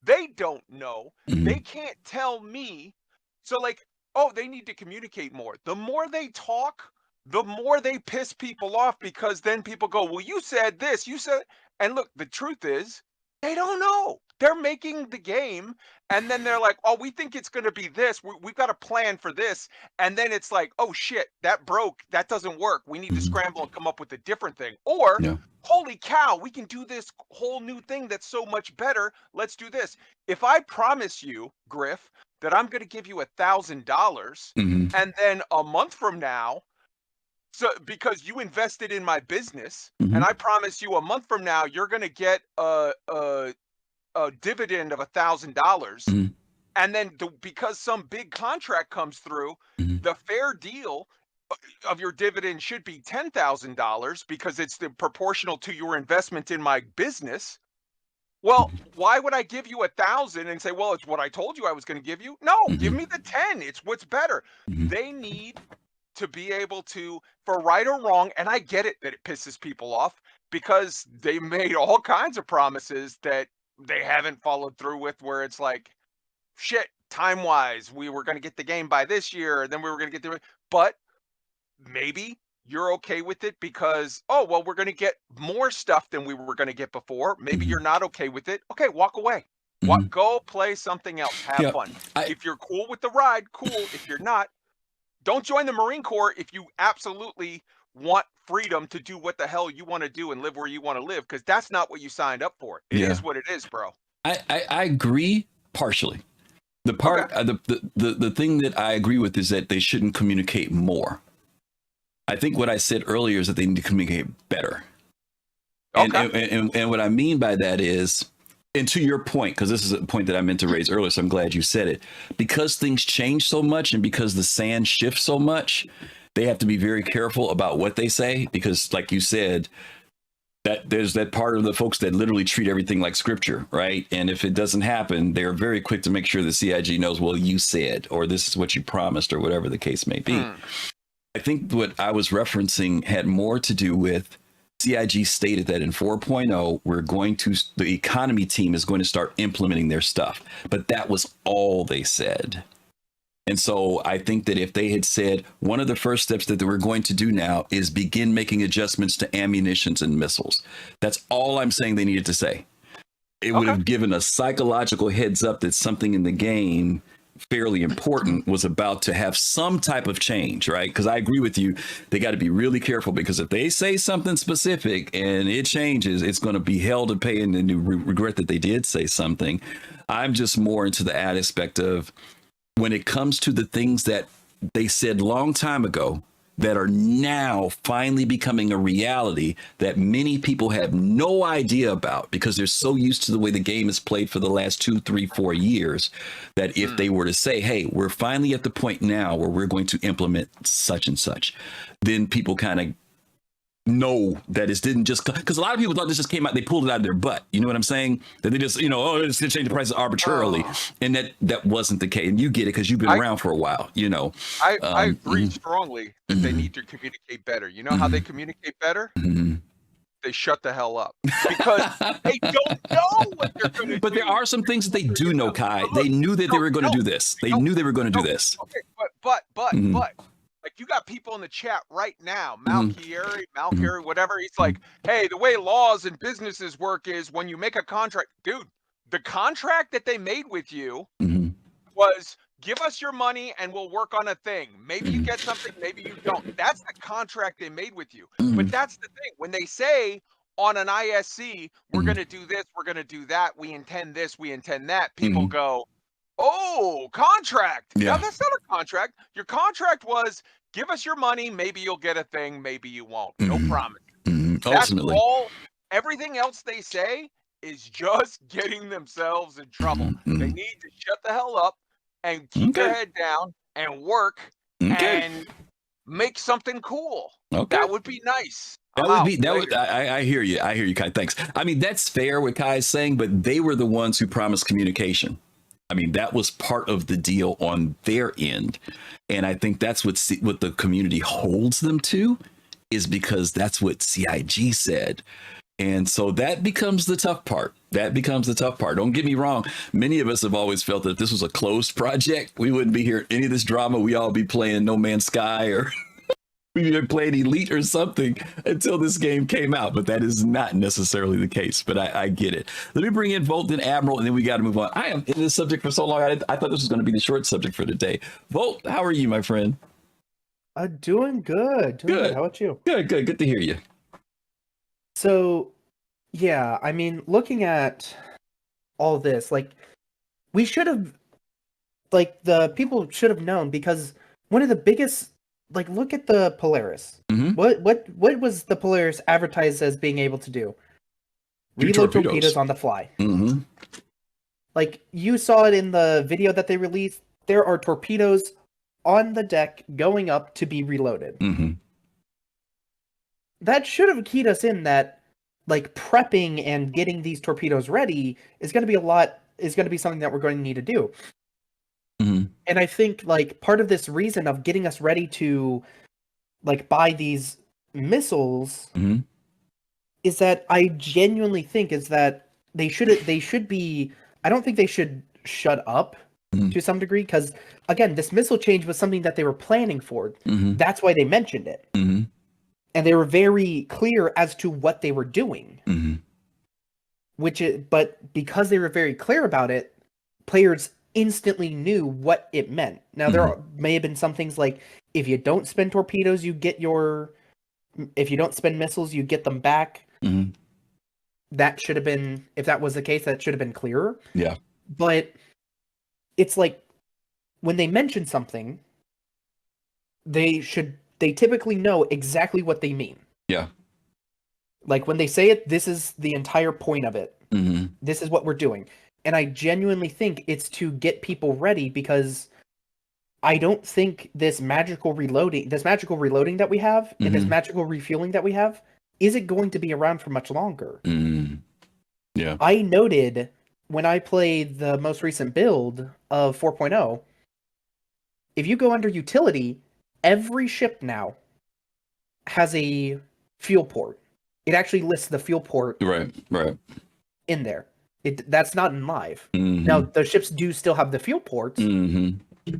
They don't know. They can't tell me. So like, oh, they need to communicate more. The more they talk, the more they piss people off because then people go, well, you said this, you said, and look, the truth is they don't know. They're making the game and then they're like, oh, we think it's going to be this. We've got a plan for this. And then it's like, oh shit, that broke. That doesn't work. We need to scramble and come up with a different thing. Or holy cow, we can do this whole new thing that's so much better. Let's do this. If I promise you, Griff, that I'm going to give you $1,000 and then a month from now, so because you invested in my business and I promise you a month from now, you're going to get a dividend of $1,000. And then because some big contract comes through, the fair deal of your dividend should be $10,000 because it's proportional to your investment in my business. Well, why would I give you 1,000 and say, well, it's what I told you I was going to give you? No, give me the 10. It's what's better. They need to be able to, for right or wrong, and I get it that it pisses people off because they made all kinds of promises that they haven't followed through with, where it's like, shit, time-wise, we were going to get the game by this year, and then we were going to get the, but maybe you're okay with it because, oh, well, we're going to get more stuff than we were going to get before. Maybe you're not okay with it. Okay, walk away. Go play something else. Have fun. If you're cool with the ride, cool. If you're not, don't join the Marine Corps if you absolutely want freedom to do what the hell you want to do and live where you want to live, because that's not what you signed up for. It is what it is, bro. I agree partially. The part, the thing that I agree with is that they shouldn't communicate more. I think what I said earlier is that they need to communicate better. And what I mean by that is, and to your point, because this is a point that I meant to raise earlier, so I'm glad you said it, because things change so much and because the sand shifts so much, they have to be very careful about what they say, because like you said, that there's that part of the folks that literally treat everything like scripture, right? And if it doesn't happen, they're very quick to make sure the CIG knows, well, you said, or this is what you promised, or whatever the case may be. I think what I was referencing had more to do with CIG stated that in 4.0, the economy team is going to start implementing their stuff. But that was all they said. And so I think that if they had said one of the first steps that they were going to do now is begin making adjustments to ammunitions and missiles. That's all I'm saying they needed to say. It would have given a psychological heads up that something in the game fairly important was about to have some type of change, right? Because I agree with you. They got to be really careful, because if they say something specific and it changes, it's going to be hell to pay and then regret that they did say something. I'm just more into the aspect of when it comes to the things that they said long time ago that are now finally becoming a reality that many people have no idea about because they're so used to the way the game is played for the last 2, 3, 4 years, that if they were to say, hey, we're finally at the point now where we're going to implement such and such, then people kind of know that it didn't just, because a lot of people thought this just came out, they pulled it out of their butt. You know what I'm saying? That they just, it's going to change the prices arbitrarily. And that wasn't the case. And you get it because you've been around for a while, I agree strongly that they need to communicate better. You know how they communicate better? They shut the hell up because they don't know what they're going to do. But there are some things that they do know, Kai. They knew that they were going to do this. They knew they were going to do this. Okay, but like you got people in the chat right now, Malchieri, whatever. He's like, hey, the way laws and businesses work is when you make a contract, dude, the contract that they made with you was give us your money and we'll work on a thing. Maybe you get something, maybe you don't. That's the contract they made with you. But that's the thing. When they say on an ISC, we're going to do this, we're going to do that, we intend this, we intend that, people go, oh, contract. Yeah. Now, that's not a contract. Your contract was give us your money. Maybe you'll get a thing. Maybe you won't. No promise. Ultimately. Everything else they say is just getting themselves in trouble. They need to shut the hell up and keep their head down and work and make something cool. Okay. That would be nice. I hear you. I hear you, Kai. Thanks. I mean, that's fair what Kai is saying, but they were the ones who promised communication. I mean, that was part of the deal on their end. And I think that's what the community holds them to, is because that's what CIG said. And so that becomes the tough part. Don't get me wrong. Many of us have always felt that if this was a closed project, we wouldn't be hearing any of this drama. We all be playing No Man's Sky, or we'd be playing Elite or something until this game came out. But that is not necessarily the case. But I get it. Let me bring in Volt and Admiral, and then we got to move on. I am in this subject for so long. I thought this was going to be the short subject for today. Volt, how are you, my friend? Doing good. Good. How about you? Good. Good to hear you. So, yeah, I mean, looking at all this, like, we should have, like, the people should have known, because one of the biggest, like, look at the Polaris. What was the Polaris advertised as being able to do? Reload torpedoes on the fly. Like, you saw it in the video that they released. There are torpedoes on the deck going up to be reloaded. That should have keyed us in that, like, prepping and getting these torpedoes ready is going to be something that we're going to need to do. And I think, like, part of this reason of getting us ready to, like, buy these missiles is that I genuinely think is that they should be, I don't think they should shut up to some degree, because, again, this missile change was something that they were planning for. That's why they mentioned it. And they were very clear as to what they were doing. But because they were very clear about it, players instantly knew what it meant. Now, there may have been some things like, if you don't spend torpedoes, if you don't spend missiles, you get them back. That should have been, if that was the case, that should have been clearer. Yeah. But it's like, when they mention something, they typically know exactly what they mean. Yeah. Like, when they say it, this is the entire point of it. This is what we're doing. And I genuinely think it's to get people ready, because I don't think this magical reloading that we have, and this magical refueling that we have, isn't going to be around for much longer. Yeah. I noted when I played the most recent build of 4.0, if you go under utility, every ship now has a fuel port. It actually lists the fuel port Right. in there. That's not in live. Now, the ships do still have the fuel ports,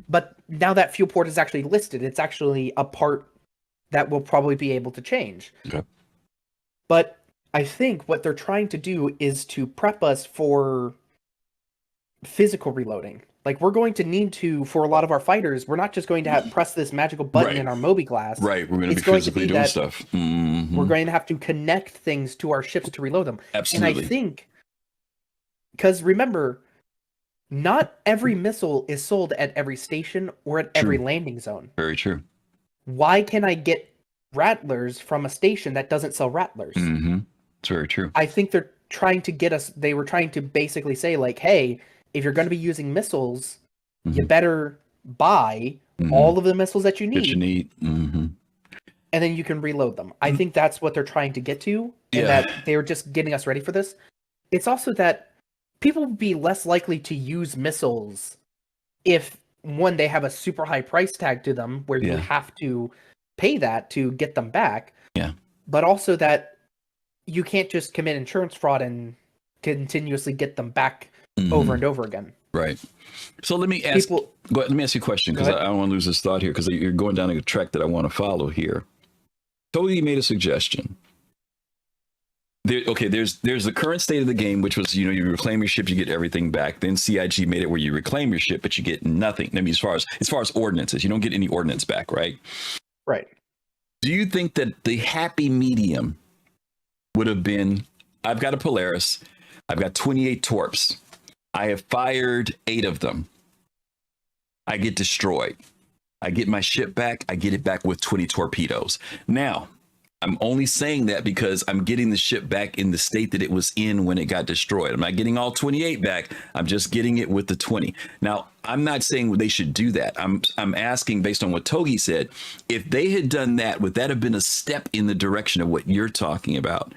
but now that fuel port is actually listed. It's actually a part that will probably be able to change. Okay. But I think what they're trying to do is to prep us for physical reloading. Like, we're going to need to, for a lot of our fighters, we're not just going to press this magical button in our Moby Glass. Right, we're going to be physically doing stuff. We're going to have to connect things to our ships to reload them. Absolutely. And I think, because remember, not every missile is sold at every station or at every landing zone. Very true. Why can I get Rattlers from a station that doesn't sell Rattlers? It's very true. I think they're trying to get us, they were trying to basically say, like, hey, if you're going to be using missiles, you better buy all of the missiles that you need. And then you can reload them. I think that's what they're trying to get to, and that they're just getting us ready for this. It's also that people would be less likely to use missiles if, one, they have a super high price tag to them, where you have to pay that to get them back. But also that you can't just commit insurance fraud and continuously get them back over and over again. Right. So let me ask. Let me ask you a question, because I don't want to lose this thought here, because you're going down a track that I want to follow here. Totally made a suggestion. There's the current state of the game, which was, you reclaim your ship, you get everything back. Then CIG made it where you reclaim your ship, but you get nothing. I mean, as far as ordnances, you don't get any ordnance back, right? Right. Do you think that the happy medium would have been, I've got a Polaris, I've got 28 torps, I have fired 8 of them, I get destroyed, I get my ship back, I get it back with 20 torpedoes. Now, I'm only saying that because I'm getting the ship back in the state that it was in when it got destroyed. I'm not getting all 28 back. I'm just getting it with the 20. Now, I'm not saying they should do that. I'm asking based on what Togi said, if they had done that, would that have been a step in the direction of what you're talking about?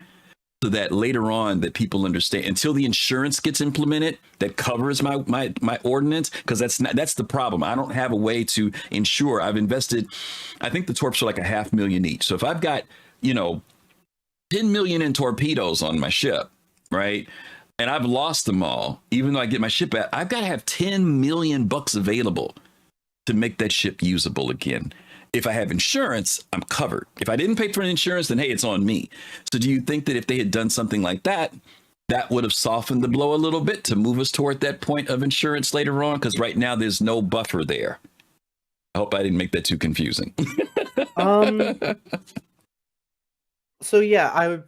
So that later on that people understand, until the insurance gets implemented that covers my ordinance, because that's the problem. I don't have a way to insure. I've invested, I think the torps are like $500,000 each. So if I've got, 10 million in torpedoes on my ship, right? And I've lost them all, even though I get my ship back, I've got to have 10 million bucks available to make that ship usable again. If I have insurance, I'm covered. If I didn't pay for an insurance, then hey, it's on me. So do you think that if they had done something like that, that would have softened the blow a little bit to move us toward that point of insurance later on? Because right now there's no buffer there. I hope I didn't make that too confusing. So yeah,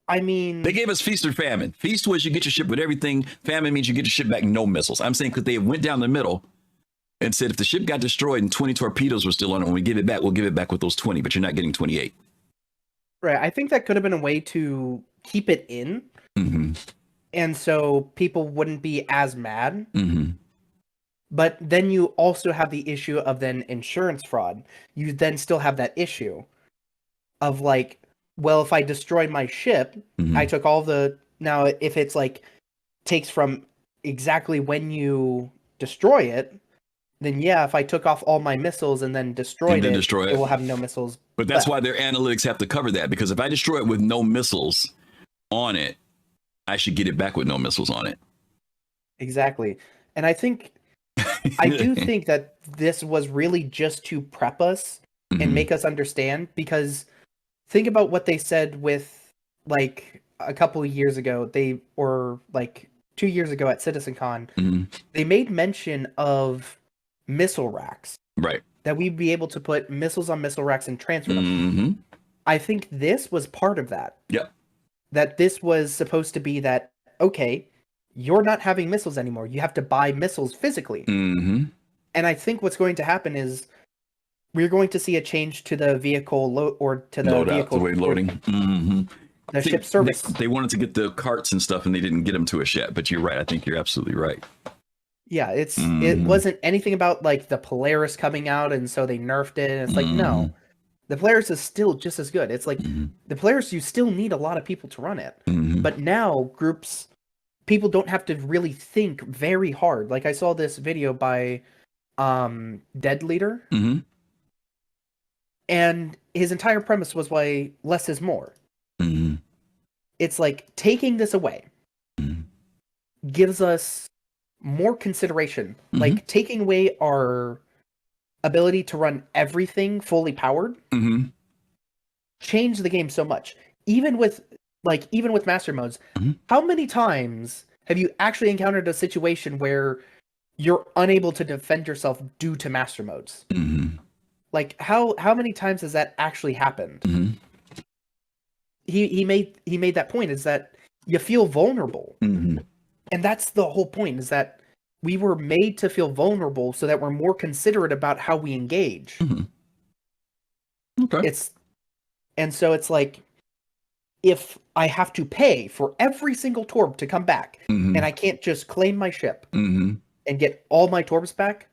I mean, they gave us feast or famine. Feast was you get your ship with everything. Famine means you get your ship back, no missiles. I'm saying because they went down the middle and said if the ship got destroyed and 20 torpedoes were still on it, when we give it back, we'll give it back with those 20, but you're not getting 28. Right. I think that could have been a way to keep it in. Mm-hmm. And so people wouldn't be as mad. Mm-hmm. But then you also have the issue of then insurance fraud. You then still have that issue of like, well, if I destroy my ship, mm-hmm. I took all the... Now, if it's like takes from exactly when you destroy it, then yeah, if I took off all my missiles and then destroyed it, it will have no missiles. But that's why their analytics have to cover that, because if I destroy it with no missiles on it, I should get it back with no missiles on it. Exactly. And I think, I do think that this was really just to prep us mm-hmm. and make us understand, because think about what they said with like a couple of years ago, or like 2 years ago at CitizenCon, mm-hmm. they made mention of missile racks. Right. That we'd be able to put missiles on missile racks and transfer them. Mm-hmm. I think this was part of that. Yep. That this was supposed to be that, okay, you're not having missiles anymore. You have to buy missiles physically. Mm-hmm. And I think what's going to happen is we're going to see a change to the vehicle or to the load vehicle out, the way loading. Mm-hmm. The ship service. They wanted to get the carts and stuff, and they didn't get them to us yet. But you're right. I think you're absolutely right. Yeah, it wasn't anything about like the Polaris coming out, and so they nerfed it. And it's like, no, the Polaris is still just as good. It's like the Polaris, you still need a lot of people to run it. But now people don't have to really think very hard. Like I saw this video by Dead Leader, and his entire premise was why less is more. It's like taking this away gives us more consideration, like taking away our ability to run everything fully powered, change the game so much. Even with master modes, how many times have you actually encountered a situation where you're unable to defend yourself due to master modes? Like how many times has that actually happened? He made that point, is that you feel vulnerable. And that's the whole point, is that we were made to feel vulnerable so that we're more considerate about how we engage. Okay. So it's like, if I have to pay for every single torp to come back, and I can't just claim my ship and get all my torps back,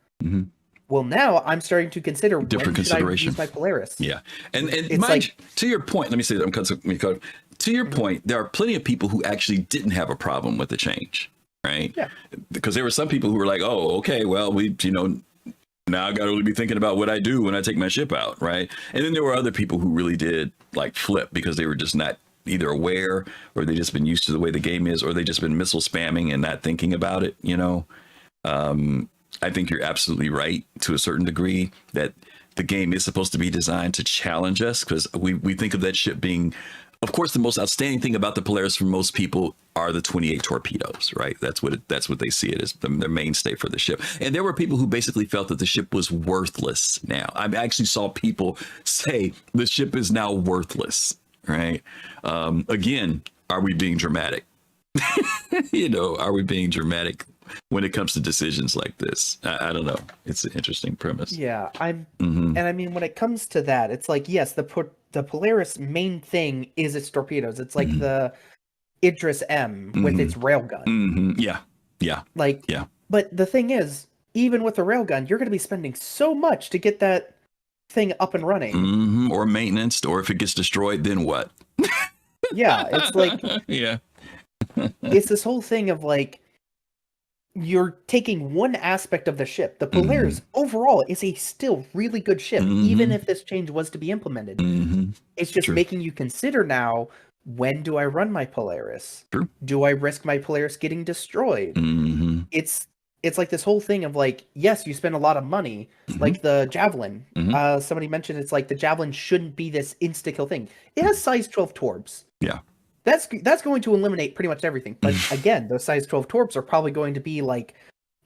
well, now I'm starting to consider different when should I consideration. use my Polaris. Yeah, and to your point, let me say that to your point, there are plenty of people who actually didn't have a problem with the change, right? Yeah. Because there were some people who were like, oh, okay, well, now I got to really be thinking about what I do when I take my ship out, right? And then there were other people who really did like flip because they were just not either aware, or they just been used to the way the game is, or they just been missile spamming and not thinking about it, I think you're absolutely right to a certain degree that the game is supposed to be designed to challenge us, because we think of that ship being, of course, the most outstanding thing about the Polaris for most people are the 28 torpedoes, right? That's what they see it as, the mainstay for the ship. And there were people who basically felt that the ship was worthless now. I actually saw people say the ship is now worthless, right? Again, are we being dramatic? Are we being dramatic when it comes to decisions like this? I don't know. It's an interesting premise. Yeah, and I mean, when it comes to that, it's like, yes, the the Polaris main thing is its torpedoes. It's like the Idris M with its railgun. Yeah. Like, but the thing is, even with the railgun, you're going to be spending so much to get that thing up and running. Or maintenance, or if it gets destroyed, then what? Yeah, it's like, it's this whole thing of like, you're taking one aspect of the ship. The Polaris overall is a still really good ship, even if this change was to be implemented. It's just making you consider now, when do I run my Polaris? Do I risk my Polaris getting destroyed? It's like this whole thing of like, yes, you spend a lot of money, like the Javelin. Somebody mentioned it's like the Javelin shouldn't be this insta-kill thing. It has size 12 torbs. Yeah. That's going to eliminate pretty much everything. But again, those size 12 torbs are probably going to be like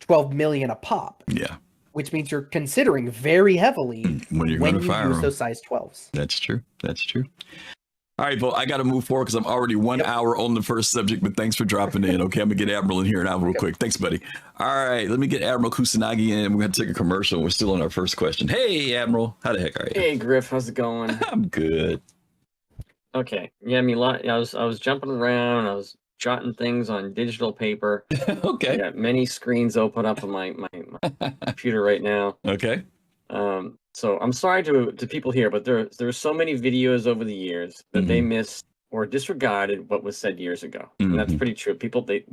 12 million a pop. Yeah. Which means you're considering very heavily when you use those size 12s. That's true. All right, Bo, I got to move forward because I'm already 1 hour on the first subject, but thanks for dropping in. Okay, I'm going to get Admiral in here now real quick. Thanks, buddy. All right, let me get Admiral Kusanagi in. We're going to take a commercial. We're still on our first question. Hey, Admiral, how the heck are you? Hey, Griff, how's it going? I'm good. Okay, yeah, I was jumping around. I was jotting things on digital paper. Okay. I got many screens open up on my computer right now. Okay. So I'm sorry to people here, but there's so many videos over the years that they missed or disregarded what was said years ago. And that's pretty true.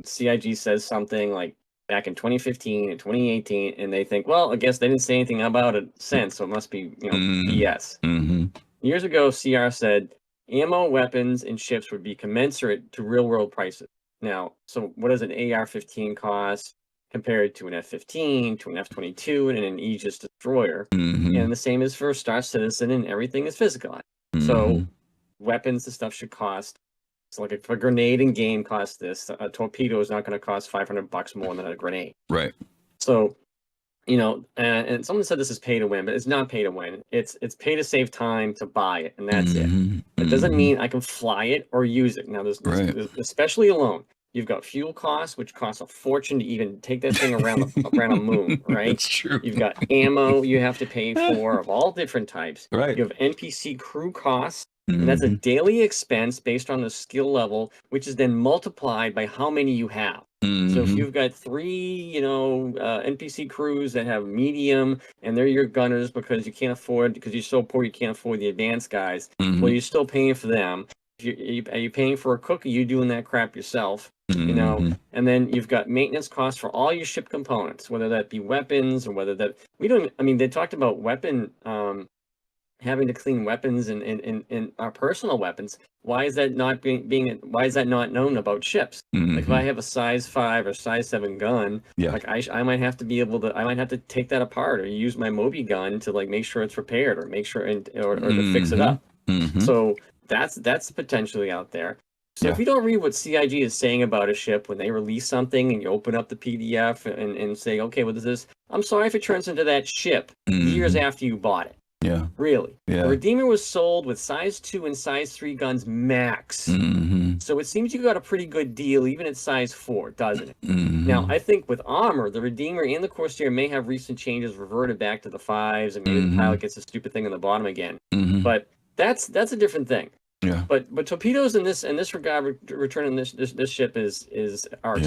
CIG says something like back in 2015 and 2018, and they think, well, I guess they didn't say anything about it since, so it must be BS. Years ago, CR said ammo, weapons, and ships would be commensurate to real-world prices. Now, so what does an AR-15 cost compared to an F-15, to an F-22, and an Aegis destroyer? And the same is for Star Citizen, and everything is physicalized. So weapons and stuff should cost. So like if a grenade in game costs this, a torpedo is not going to cost $500 more than a grenade. Right. So, and someone said this is pay to win, but it's not pay to win. It's pay to save time to buy it, and that's it. It doesn't mean I can fly it or use it. Now, there's especially alone. You've got fuel costs, which costs a fortune to even take that thing around a moon, right? That's true. You've got ammo you have to pay for of all different types. Right. You have NPC crew costs, and that's a daily expense based on the skill level, which is then multiplied by how many you have. So if you've got 3, NPC crews that have medium, and they're your gunners because because you're so poor you can't afford the advanced guys, well, you're still paying for them. Are you paying for a cook? Or are you doing that crap yourself? And then you've got maintenance costs for all your ship components, whether that be weapons or whether that they talked about having to clean weapons and our personal weapons. Why is that not why is that not known about ships? Like if I have a size 5 or size 7 gun, like I might have to take that apart or use my Moby gun to like make sure it's repaired or make sure or to fix it up. So that's potentially out there. So if you don't read what CIG is saying about a ship when they release something and you open up the PDF and say, okay, what is this? I'm sorry if it turns into that ship years after you bought it. Yeah. Really. Yeah. The Redeemer was sold with size 2 and size 3 guns max. So it seems you got a pretty good deal even at size 4, doesn't it? Now, I think with armor, the Redeemer and the Corsair may have recent changes reverted back to the 5s, and maybe the pilot gets a stupid thing on the bottom again. But that's a different thing. Yeah. But torpedoes in this regard, returning this ship is arch,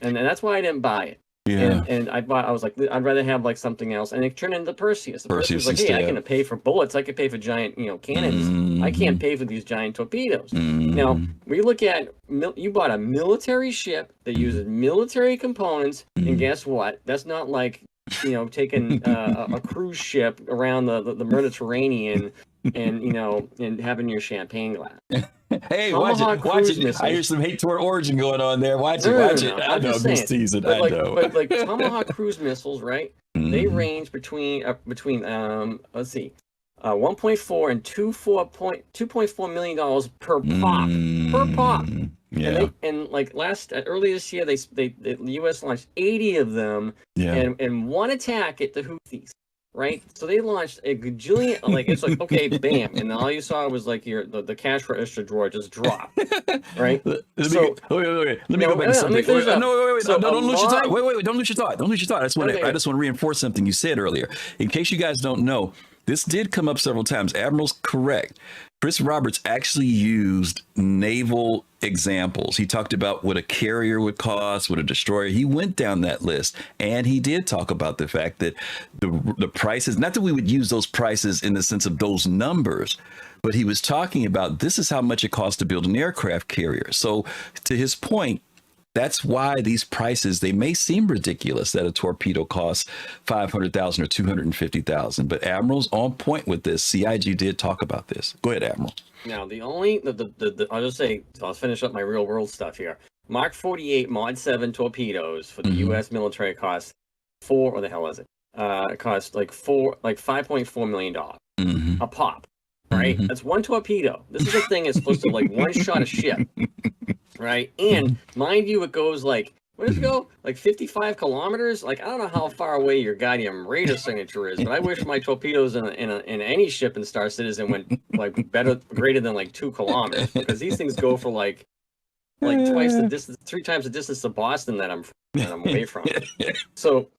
and that's why I didn't buy it. Yeah. And I was like, I'd rather have like something else, and it turned into the Perseus. The Perseus was like, hey, I can pay for bullets, I could pay for giant cannons. I can't pay for these giant torpedoes. Now we look at you bought a military ship that uses military components, and guess what? That's not like taking a cruise ship around the Mediterranean and having your champagne glass. Hey, watch it. I hear some hate toward Origin going on there. Watch it. I know, I'm just teasing. But like Tomahawk cruise missiles, right? They range between let's see, 1.4 and 2.4 million dollars per pop. Yeah. And earlier this year, the U.S. launched 80 of them, and one attack at the Houthis. Right, so they launched a gajillion. Like it's like okay, bam, and all you saw was like the cash register drawer just drop. Right. Let me go back to something. Don't lose your thought. Wait, don't lose your thought. I just want to reinforce something you said earlier. In case you guys don't know, this did come up several times. Admiral's correct. Chris Roberts actually used naval examples. He talked about what a carrier would cost, what a destroyer. He went down that list, and he did talk about the fact that the prices, not that we would use those prices in the sense of those numbers, but he was talking about this is how much it costs to build an aircraft carrier. So to his point, that's why these prices, they may seem ridiculous that a torpedo costs $500,000 or $250,000, but Admiral's on point with this. CIG did talk about this. Go ahead, Admiral. Now, I'll just say, so I'll finish up my real world stuff here. Mark 48 Mod 7 torpedoes for the U.S. military cost what the hell is it? It costs like $5.4 million a pop, right? That's one torpedo. This is a thing that's supposed to like one shot a ship. Right, and mind you, it goes like, where does it go? Like 55 kilometers. Like I don't know how far away your goddamn radar signature is, but I wish my torpedoes in any ship in Star Citizen went like greater than like 2 kilometers, because these things go for like twice the distance, 3 times the distance to Boston that I'm away from. So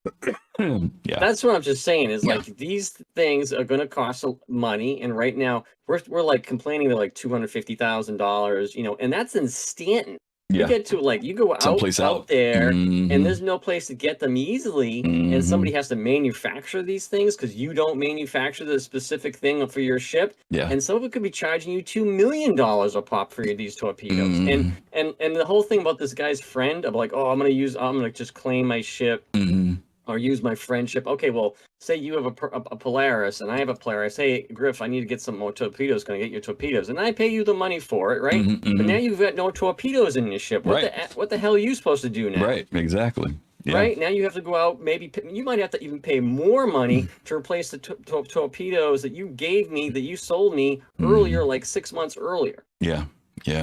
that's what I'm just saying is like these things are going to cost money, and right now we're like complaining to like $250,000, you know, and that's in Stanton. You get to like, you go out there and there's no place to get them easily, and somebody has to manufacture these things because you don't manufacture the specific thing for your ship. And someone could be charging you $2 million a pop for these torpedoes. And the whole thing about this guy's friend of like, oh, I'm gonna just claim my ship or use my friendship. Okay, well, say you have a Polaris and I have a Polaris. Hey, Griff, I need to get some more torpedoes. Can I get your torpedoes? And I pay you the money for it, right? But now you've got no torpedoes in your ship. What the hell are you supposed to do now? Right, exactly. Right, now you have to go out, maybe you might have to even pay more money to replace the torpedoes that you gave me, that you sold me earlier, like 6 months earlier. Yeah.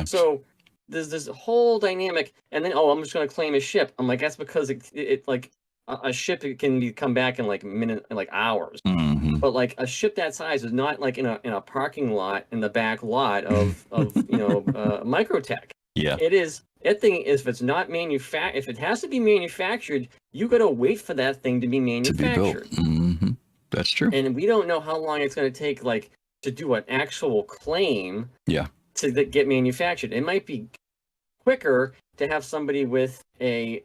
So there's this whole dynamic, and then, I'm just going to claim a ship. I'm like, that's because it like, a ship can come back in like hours, but like a ship that size is not like in a parking lot in the back lot of Microtech. It is. That thing is, if it's not manufactured, if it has to be manufactured, you got to wait for that thing to be manufactured. That's true. And we don't know how long it's going to take, like, to do an actual claim. To get manufactured. It might be quicker to have somebody with a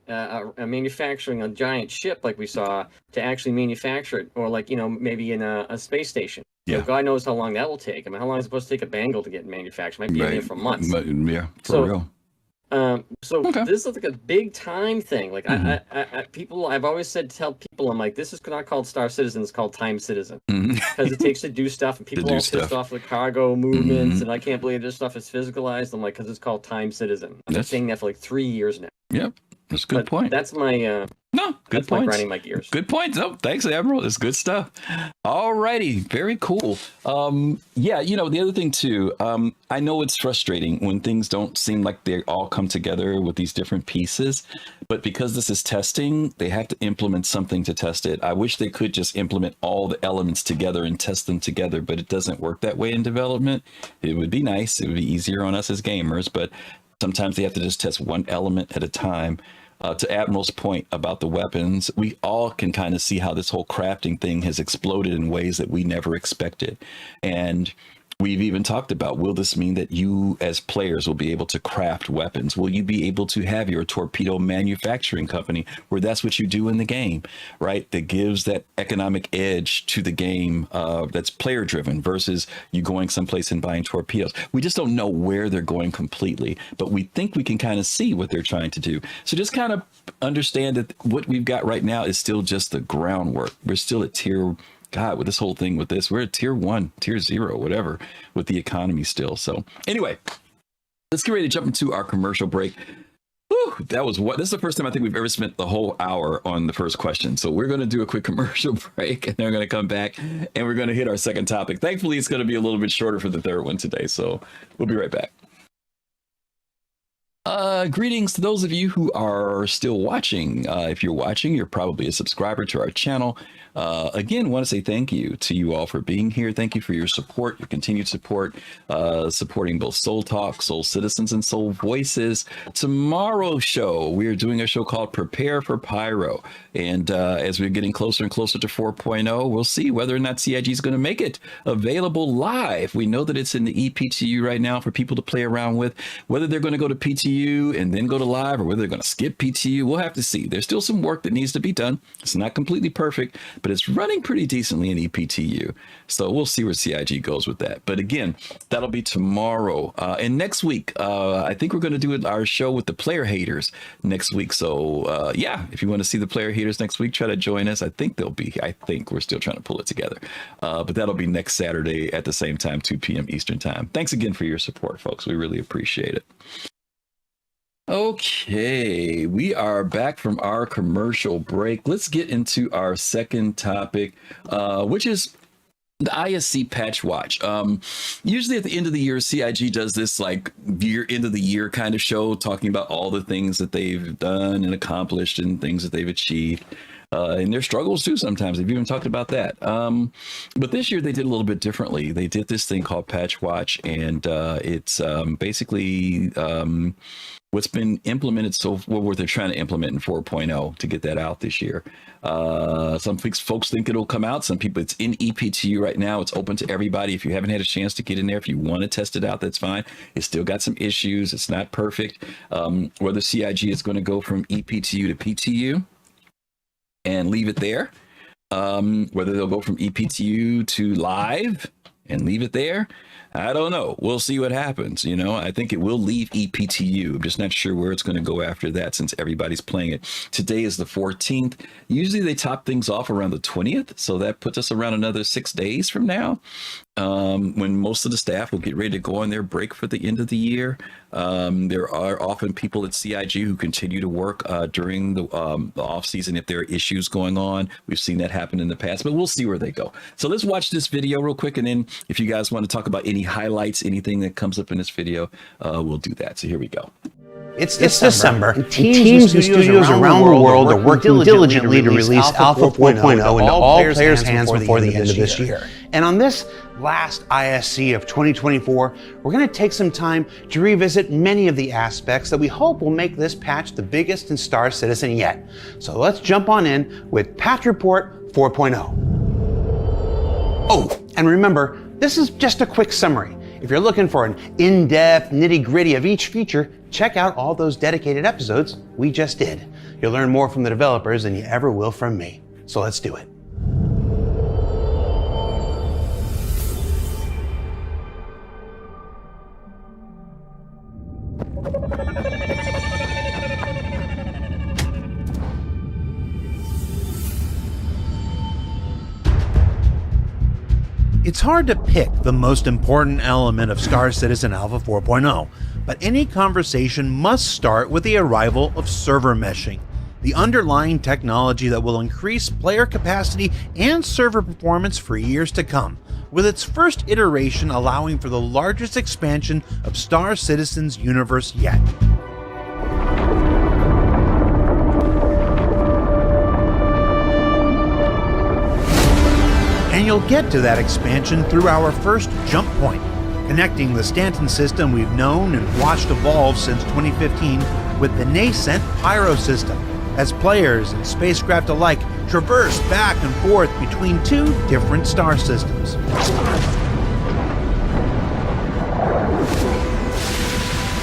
manufacturing a giant ship like we saw to actually manufacture it, or like, maybe in a space station. God knows how long that will take. I mean, how long is it supposed to take a bangle to get manufactured? It might be in there for months. For real. This is like a big time thing. Like I've always tell people, I'm like, this is not called Star Citizen, it's called Time Citizen, because it takes to do stuff, and people are all pissed off with cargo movements, and I can't believe this stuff is physicalized. I'm like, because it's called Time Citizen. I've been saying that for like 3 years now. That's a good point. That's my good point. Grinding my gears. Good point. Thanks, Admiral. It's good stuff. All righty, very cool. The other thing too, I know it's frustrating when things don't seem like they all come together with these different pieces, but because this is testing, they have to implement something to test it. I wish they could just implement all the elements together and test them together, but it doesn't work that way in development. It would be nice. It would be easier on us as gamers, but sometimes they have to just test one element at a time. To Admiral's point about the weapons, we all can kind of see how this whole crafting thing has exploded in ways that we never expected. And we've even talked about, will this mean that you as players will be able to craft weapons? Will you be able to have your torpedo manufacturing company where that's what you do in the game, right? That gives that economic edge to the game that's player driven versus you going someplace and buying torpedoes. We just don't know where they're going completely, but we think we can kind of see what they're trying to do. So just kind of understand that what we've got right now is still just the groundwork. We're still at tier God, with this whole thing with this, we're at tier 1, tier 0, whatever, with the economy still. So anyway, let's get ready to jump into our commercial break. Whew, this is the first time I think we've ever spent the whole hour on the first question. So we're going to do a quick commercial break, and then we're going to come back and we're going to hit our second topic. Thankfully, it's going to be a little bit shorter for the third one today. So we'll be right back. Greetings to those of you who are still watching. If you're watching, you're probably a subscriber to our channel. Again, want to say thank you to you all for being here. Thank you for your support, your continued support, supporting both Soul Talk, Soul Citizens, and Soul Voices. Tomorrow's show, we are doing a show called Prepare for Pyro. And as we're getting closer and closer to 4.0, we'll see whether or not CIG is going to make it available live. We know that it's in the ePTU right now for people to play around with. Whether they're going to go to PTU and then go to live, or whether they're going to skip PTU, we'll have to see. There's still some work that needs to be done. It's not completely perfect, but it's running pretty decently in ePTU. So we'll see where CIG goes with that. But again, that'll be tomorrow. And next week, I think we're going to do our show with the player haters next week. So yeah, if you want to see the player haters next week, try to join us. I think we're still trying to pull it together. But that'll be next Saturday at the same time, 2 p.m. Eastern time. Thanks again for your support, folks. We really appreciate it. Okay, we are back from our commercial break. Let's get into our second topic, which is the ISC patch watch. Usually at the end of the year, CIG does this like end of the year kind of show, talking about all the things that they've done and accomplished and things that they've achieved. And their struggles too sometimes. They've even talked about that. But this year they did a little bit differently. They did this thing called Patch Watch, and it's basically what's been implemented what they're trying to implement in 4.0 to get that out this year. Some folks think it'll come out. Some people, it's in ePTU right now. It's open to everybody. If you haven't had a chance to get in there, if you want to test it out, that's fine. It's still got some issues. It's not perfect. Whether CIG is going to go from ePTU to PTU and leave it there, whether they'll go from ePTU to live and leave it there, I don't know. We'll see what happens. I think it will leave ePTU. I'm just not sure where it's going to go after that, since everybody's playing it. Today is the 14th. Usually they top things off around the 20th. So that puts us around another 6 days from now, when most of the staff will get ready to go on their break for the end of the year. There are often people at CIG who continue to work during the off season if there are issues going on. We've seen that happen in the past, but we'll see where they go. So let's watch this video real quick, and then if you guys want to talk about any highlights, anything that comes up in this video, we'll do that. So here we go. It's December, and teams and studios around the world are working diligently to release Alpha 4.0 into all players' hands before the end of this year. And on this last ISC of 2024, we're going to take some time to revisit many of the aspects that we hope will make this patch the biggest in Star Citizen yet. So let's jump on in with Patch Report 4.0. Oh, and remember, this is just a quick summary. If you're looking for an in-depth nitty-gritty of each feature, check out all those dedicated episodes we just did. You'll learn more from the developers than you ever will from me. So let's do it. It's hard to pick the most important element of Star Citizen Alpha 4.0, but any conversation must start with the arrival of server meshing, the underlying technology that will increase player capacity and server performance for years to come, with its first iteration allowing for the largest expansion of Star Citizen's universe yet. And you'll get to that expansion through our first jump point, connecting the Stanton system we've known and watched evolve since 2015 with the nascent Pyro system, as players and spacecraft alike traverse back and forth between two different star systems.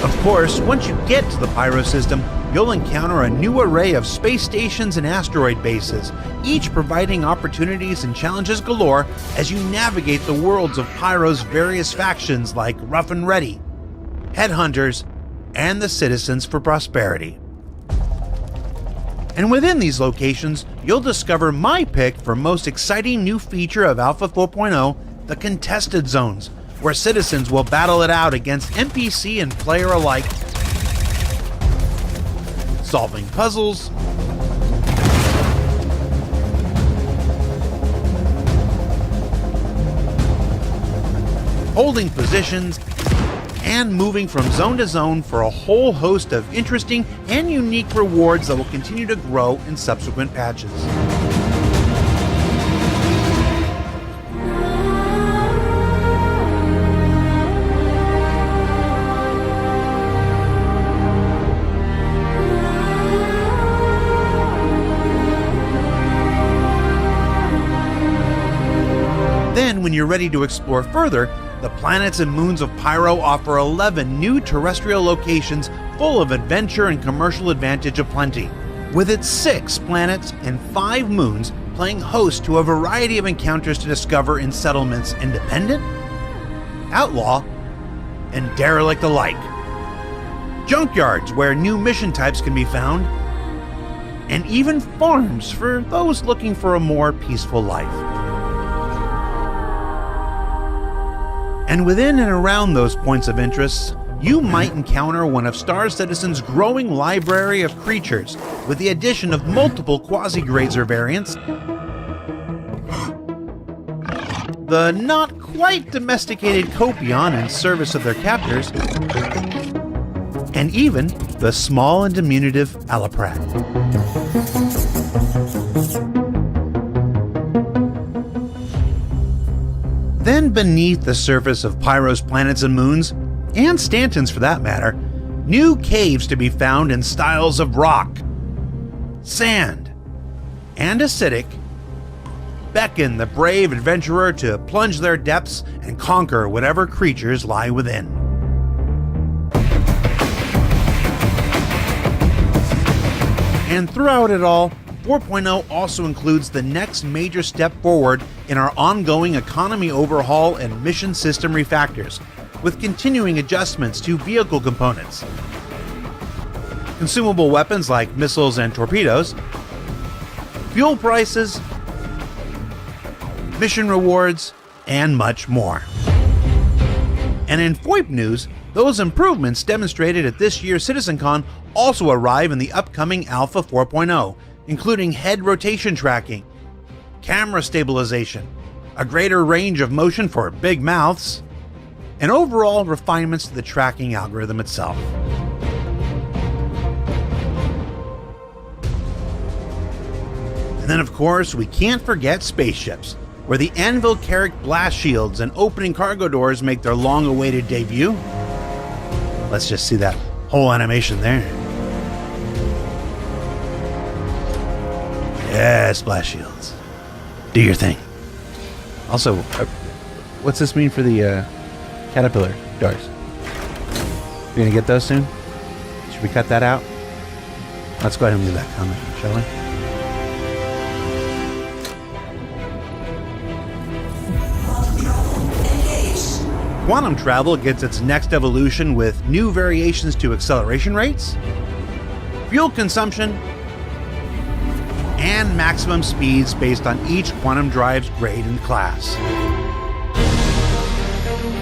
Of course, once you get to the Pyro system, you'll encounter a new array of space stations and asteroid bases, each providing opportunities and challenges galore as you navigate the worlds of Pyro's various factions like Rough and Ready, Headhunters, and the Citizens for Prosperity. And within these locations, you'll discover my pick for most exciting new feature of Alpha 4.0, the Contested Zones, where citizens will battle it out against NPC and player alike, solving puzzles, holding positions, and moving from zone to zone for a whole host of interesting and unique rewards that will continue to grow in subsequent patches. Then, when you're ready to explore further, the planets and moons of Pyro offer 11 new terrestrial locations full of adventure and commercial advantage aplenty, with its 6 planets and 5 moons playing host to a variety of encounters to discover in settlements independent, outlaw, and derelict alike. Junkyards where new mission types can be found, and even farms for those looking for a more peaceful life. And within and around those points of interest, you might encounter one of Star Citizen's growing library of creatures, with the addition of multiple quasi-grazer variants, the not quite domesticated Copion in service of their captors, and even the small and diminutive Alaprat. Then beneath the surface of Pyro's planets and moons, and Stanton's for that matter, new caves to be found in styles of rock, sand, and acidic beckon the brave adventurer to plunge their depths and conquer whatever creatures lie within. And throughout it all, 4.0 also includes the next major step forward in our ongoing economy overhaul and mission system refactors, with continuing adjustments to vehicle components, consumable weapons like missiles and torpedoes, fuel prices, mission rewards, and much more. And in FOIP news, those improvements demonstrated at this year's CitizenCon also arrive in the upcoming Alpha 4.0, including head rotation tracking, camera stabilization, a greater range of motion for big mouths, and overall refinements to the tracking algorithm itself. And then, of course, we can't forget spaceships, where the Anvil Carrick blast shields and opening cargo doors make their long-awaited debut. Let's just see that whole animation there. Yeah, splash shields. Do your thing. Also, what's this mean for the caterpillar doors? You gonna get those soon? Should we cut that out? Let's go ahead and leave that comment, shall we? Quantum travel gets its next evolution with new variations to acceleration rates, fuel consumption, and maximum speeds based on each quantum drive's grade and class.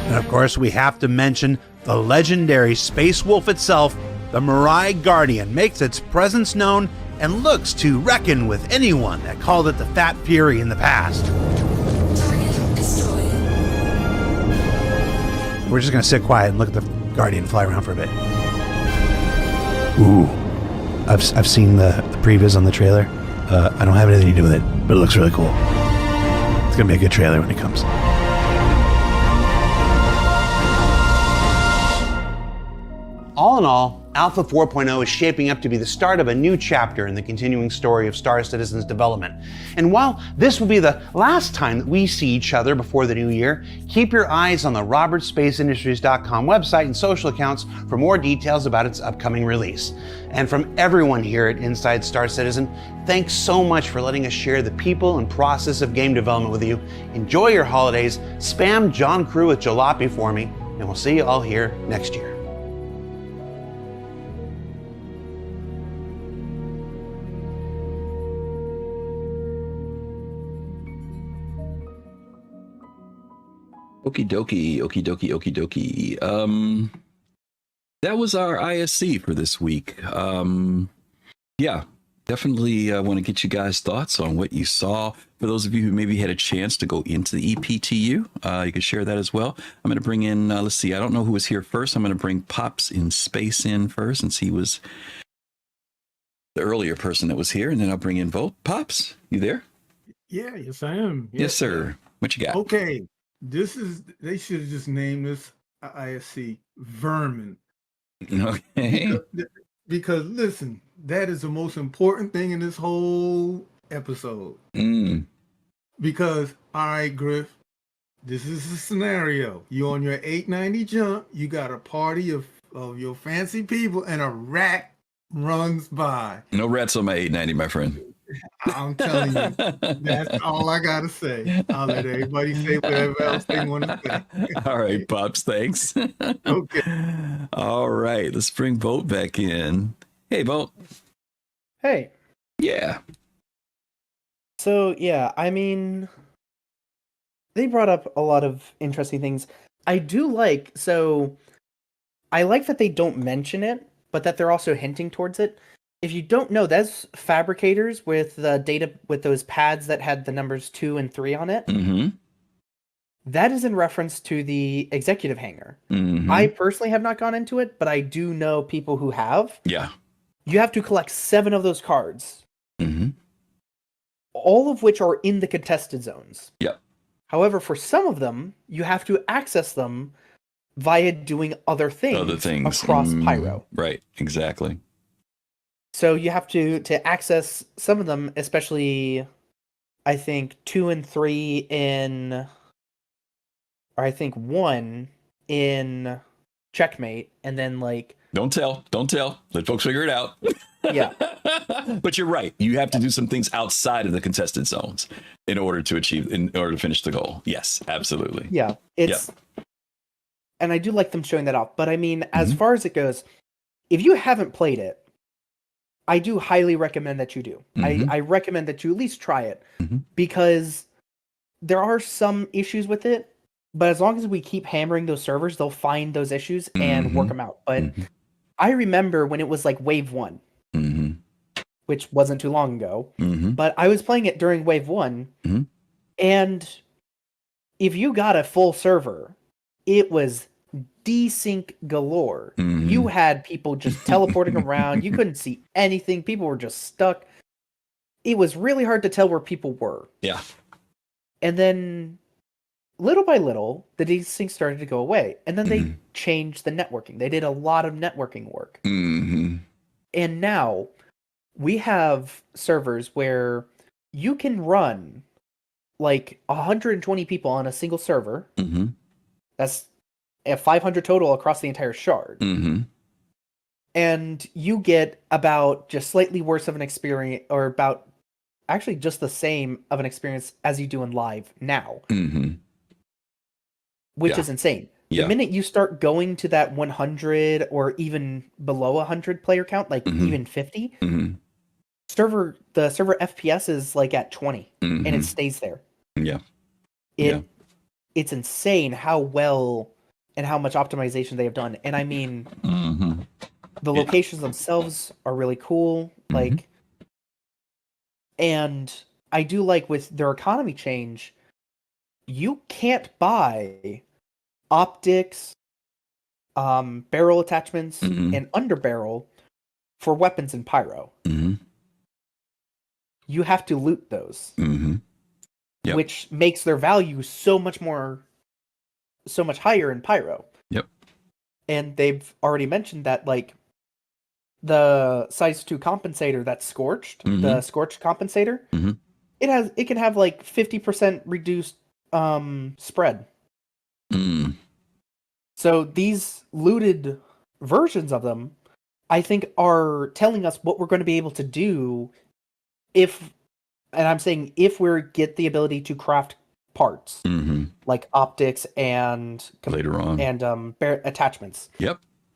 And of course, we have to mention the legendary Space Wolf itself, the Mirai Guardian, makes its presence known and looks to reckon with anyone that called it the Fat Fury in the past. We're just going to sit quiet and look at the Guardian fly around for a bit. Ooh. I've seen the previews on the trailer. I don't have anything to do with it, but it looks really cool. It's going to be a good trailer when it comes. All in all, Alpha 4.0 is shaping up to be the start of a new chapter in the continuing story of Star Citizen's development. And while this will be the last time that we see each other before the new year, keep your eyes on the robertspaceindustries.com website and social accounts for more details about its upcoming release. And from everyone here at Inside Star Citizen, thanks so much for letting us share the people and process of game development with you. Enjoy your holidays, spam John Crew with jalopy for me, and we'll see you all here next year. Okie dokie, okie dokie, okie dokie. That was our ISC for this week. Yeah, definitely want to get you guys' thoughts on what you saw. For those of you who maybe had a chance to go into the EPTU, you can share that as well. I'm going to bring in, let's see, I don't know who was here first. I'm going to bring Pops in Space in first, since he was the earlier person that was here, and then I'll bring in Vote. Pops, you there? Yeah, yes, I am. Yes, sir. What you got? Okay, they should have just named this ISC Vermin. Okay. Because listen, that is the most important thing in this whole episode. Because, all right, Griff, this is a scenario. You're on your 890 jump, you got a party of your fancy people, and a rat runs by. No rats on my 890, my friend. I'm telling you, that's all I gotta say. I'll let everybody say whatever else they want to say. All right, Pops, thanks. Okay. All right, let's bring Vote back in. Hey, Vote. Hey. Yeah. So, yeah, I mean, they brought up a lot of interesting things. I like that they don't mention it, but that they're also hinting towards it. If you don't know, that's fabricators with the data, with those pads that had the numbers 2 and 3 on it. Mm-hmm. That is in reference to the executive hangar. Mm-hmm. I personally have not gone into it, but I do know people who have. Yeah. You have to collect 7 of those cards. Mm-hmm. All of which are in the contested zones. Yep. However, for some of them, you have to access them via doing other things across Pyro. Right, exactly. So you have to access some of them, especially, I think, 2 and 3 in, or I think 1 in Checkmate, and then like... Don't tell. Let folks figure it out. Yeah. But you're right. You have to do some things outside of the contested zones in order to finish the goal. Yes, absolutely. Yeah. And I do like them showing that off. But I mean, as far as it goes, if you haven't played it, I do highly recommend that you do. I recommend that you at least try it, because there are some issues with it, but as long as we keep hammering those servers, they'll find those issues and work them out. But I remember when it was like Wave 1, which wasn't too long ago, but I was playing it during Wave 1, and if you got a full server, it was desync galore. You had people just teleporting around. You couldn't see anything. People were just stuck. It was really hard to tell where people were. Yeah. And then little by little, the desync started to go away. And then they changed the networking. They did a lot of networking work. And now we have servers where you can run like 120 people on a single server. That's 500 total across the entire shard. And you get about just slightly worse of an experience, or about actually just the same of an experience as you do in live now. Which is insane. The minute you start going to that 100 or even below 100 player count, like even 50, the server FPS is like at 20 and it stays there. It's insane how well and how much optimization they have done. And I mean, the locations themselves are really cool. Like, and I do like with their economy change, you can't buy optics, barrel attachments, and underbarrel for weapons in Pyro. You have to loot those, which makes their value so much higher in Pyro. And they've already mentioned that, like, the size 2 compensator that's scorched, the scorched compensator, it can have like 50% reduced spread. So these looted versions of them, I think, are telling us what we're going to be able to do if we get the ability to craft parts, like optics and later on, and attachments.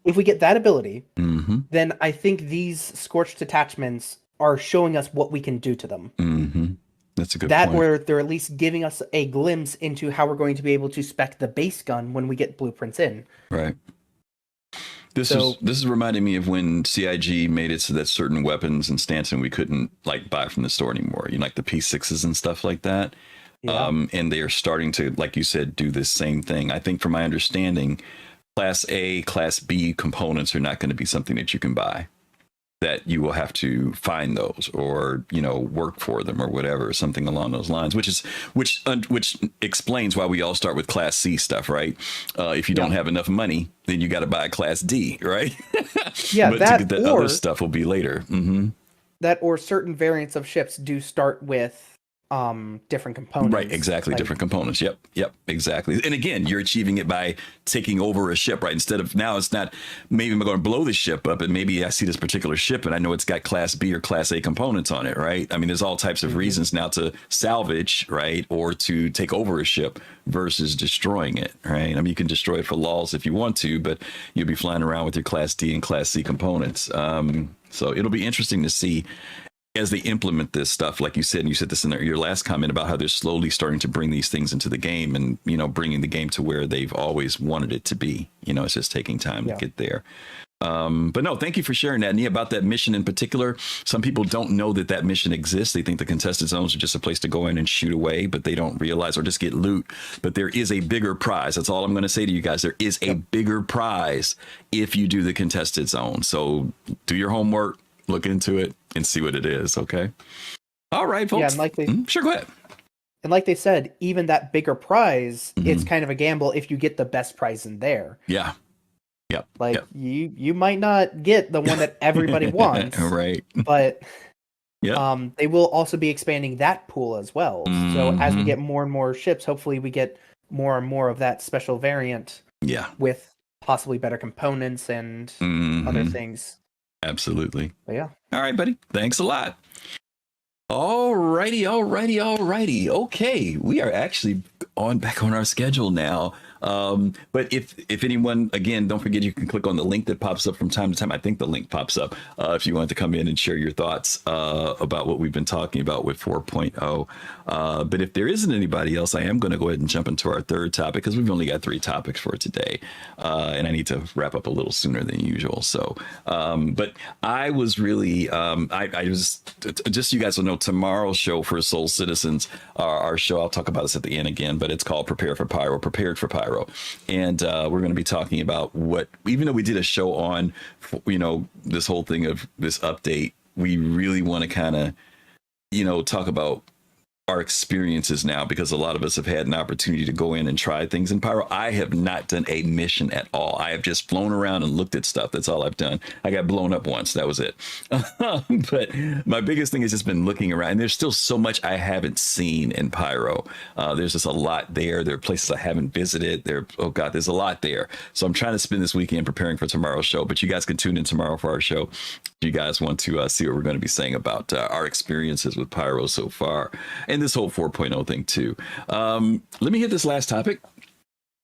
If we get that ability, then I think these scorched attachments are showing us what we can do to them. That's a good point. Where they're at least giving us a glimpse into how we're going to be able to spec the base gun when we get blueprints in. Right. This is reminding me of when CIG made it so that certain weapons and stanton we couldn't like buy from the store anymore. You know, like the P6s and stuff like that. Yeah. And they are starting to, like you said, do this same thing. I think, from my understanding, Class A, Class B components are not going to be something that you can buy. That you will have to find those, or work for them, or whatever, something along those lines. Which explains why we all start with Class C stuff, right? If you don't have enough money, then you got to buy Class D, right? Yeah, but that to get the other stuff will be later. Mm-hmm. That or certain variants of ships do start with different components. Right, exactly. Like, different components. Yep, exactly. And again, you're achieving it by taking over a ship, right? Instead of, now it's not, maybe I'm going to blow this ship up and maybe I see this particular ship and I know it's got Class B or Class A components on it, right? I mean, there's all types of reasons now to salvage, right? Or to take over a ship versus destroying it, right? I mean, you can destroy it for lulz if you want to, but you'll be flying around with your Class D and Class C components. So it'll be interesting to see as they implement this stuff, like you said, and you said this in your last comment about how they're slowly starting to bring these things into the game and, bringing the game to where they've always wanted it to be. It's just taking time to get there. But no, thank you for sharing that. And about that mission in particular, some people don't know that mission exists. They think the contested zones are just a place to go in and shoot away, but they don't realize, or just get loot. But there is a bigger prize. That's all I'm going to say to you guys. There is a bigger prize if you do the contested zone. So do your homework, look into it, and see what it is. Okay. All right, folks. Yeah, and sure, go ahead. And like they said, even that bigger prize, it's kind of a gamble if you get the best prize in there. Yeah. Yep. Like you might not get the one that everybody wants. Right. But they will also be expanding that pool as well. So as we get more and more ships, hopefully we get more and more of that special variant. Yeah. With possibly better components and other things. Absolutely. But yeah. All right, buddy. Thanks a lot. Alrighty. Okay, we are actually back on our schedule now. But if anyone, again, don't forget, you can click on the link that pops up from time to time. I think the link pops up if you want to come in and share your thoughts about what we've been talking about with 4.0. But if there isn't anybody else, I am going to go ahead and jump into our third topic, because we've only got 3 topics for today. And I need to wrap up a little sooner than usual. So, but I was really, I was, just so you guys will know, tomorrow's show for Soul Citizens, our show, I'll talk about this at the end again, but it's called Prepared for Pyro. And we're going to be talking about even though we did a show on, this whole thing of this update, we really want to kind of, talk about our experiences now, because a lot of us have had an opportunity to go in and try things in Pyro. I have not done a mission at all. I have just flown around and looked at stuff. That's all I've done. I got blown up once. That was it. But my biggest thing has just been looking around. And there's still so much I haven't seen in Pyro. There's just a lot there. There are places I haven't visited. There's a lot there. So I'm trying to spend this weekend preparing for tomorrow's show. But you guys can tune in tomorrow for our show if you guys want to see what we're going to be saying about our experiences with Pyro so far. And this whole 4.0 thing too. Let me hit this last topic,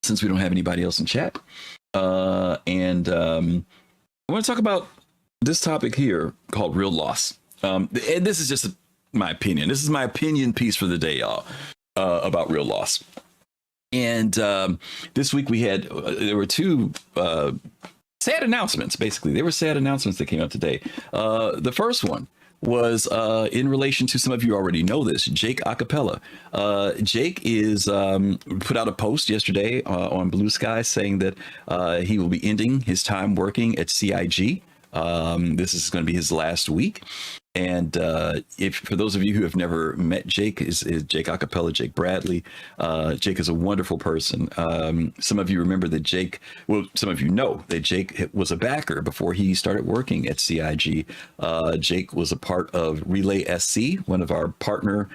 since we don't have anybody else in chat. And I want to talk about this topic here called real loss. And this is just my opinion. This is my opinion piece for the day, y'all, about real loss. And this week there were 2 sad announcements, basically. They were sad announcements that came out today. The first one was in relation to, some of you already know this, Jake Acapella. Jake is put out a post yesterday on Blue Sky saying that he will be ending his time working at CIG. This is going to be his last week. And if for those of you who have never met Jake, is Jake Acapella, Jake Bradley. Jake is a wonderful person. Some of you remember that some of you know that Jake was a backer before he started working at CIG. Jake was a part of Relay SC, one of our partner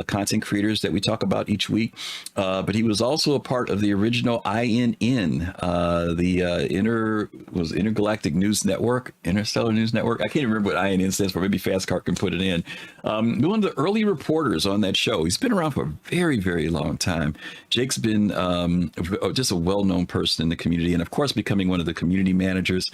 content creators that we talk about each week. But he was also a part of the original INN, the Intergalactic News Network, Interstellar News Network. I can't remember what INN stands for. Maybe Fastcart can put it in. One of the early reporters on that show. He's been around for a very, very long time. Jake's been just a well-known person in the community, and of course, becoming one of the community managers.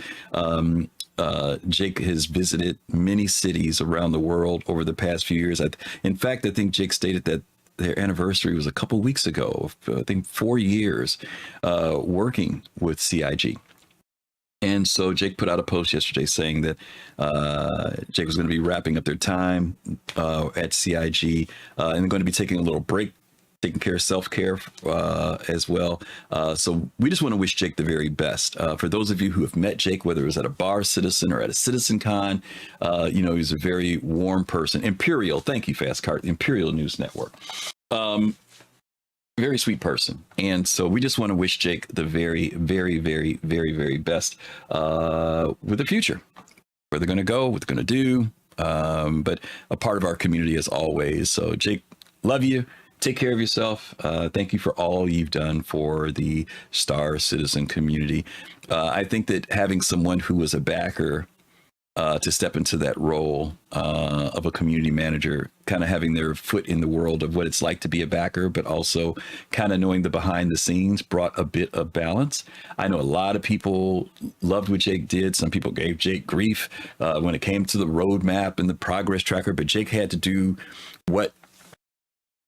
Jake has visited many cities around the world over the past few years. In fact, I think Jake stated that their anniversary was a couple weeks ago. I think 4 years working with CIG. And so Jake put out a post yesterday saying that Jake was going to be wrapping up their time at CIG and going to be taking a little break, taking care of self-care as well. So we just want to wish Jake the very best. For those of you who have met Jake, whether it was at a Bar Citizen or at a Citizen Con, he's a very warm person. Imperial, thank you, Fast Cart, Imperial News Network. Very sweet person. And so we just want to wish Jake the very, very, very, very, very best with the future, where they're going to go, what they're going to do, but a part of our community as always. So Jake, love you. Take care of yourself. Thank you for all you've done for the Star Citizen community. I think that having someone who was a backer to step into that role of a community manager, kind of having their foot in the world of what it's like to be a backer, but also kind of knowing the behind the scenes, brought a bit of balance. I know a lot of people loved what Jake did. Some people gave Jake grief when it came to the roadmap and the progress tracker, but Jake had to do what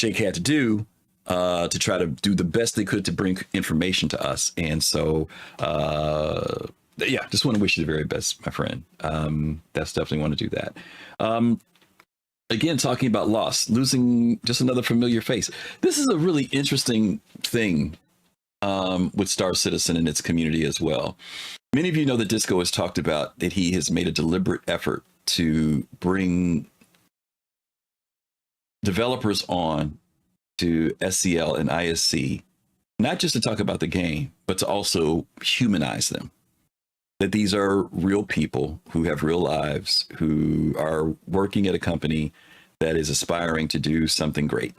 Jake had to do to try to do the best they could to bring information to us. And so, just want to wish you the very best, my friend. That's definitely want to do that. Again, talking about loss, losing just another familiar face. This is a really interesting thing with Star Citizen and its community as well. Many of you know that Disco has talked about that he has made a deliberate effort to bring developers on to SCL and ISC, not just to talk about the game, but to also humanize them. That these are real people who have real lives, who are working at a company that is aspiring to do something great.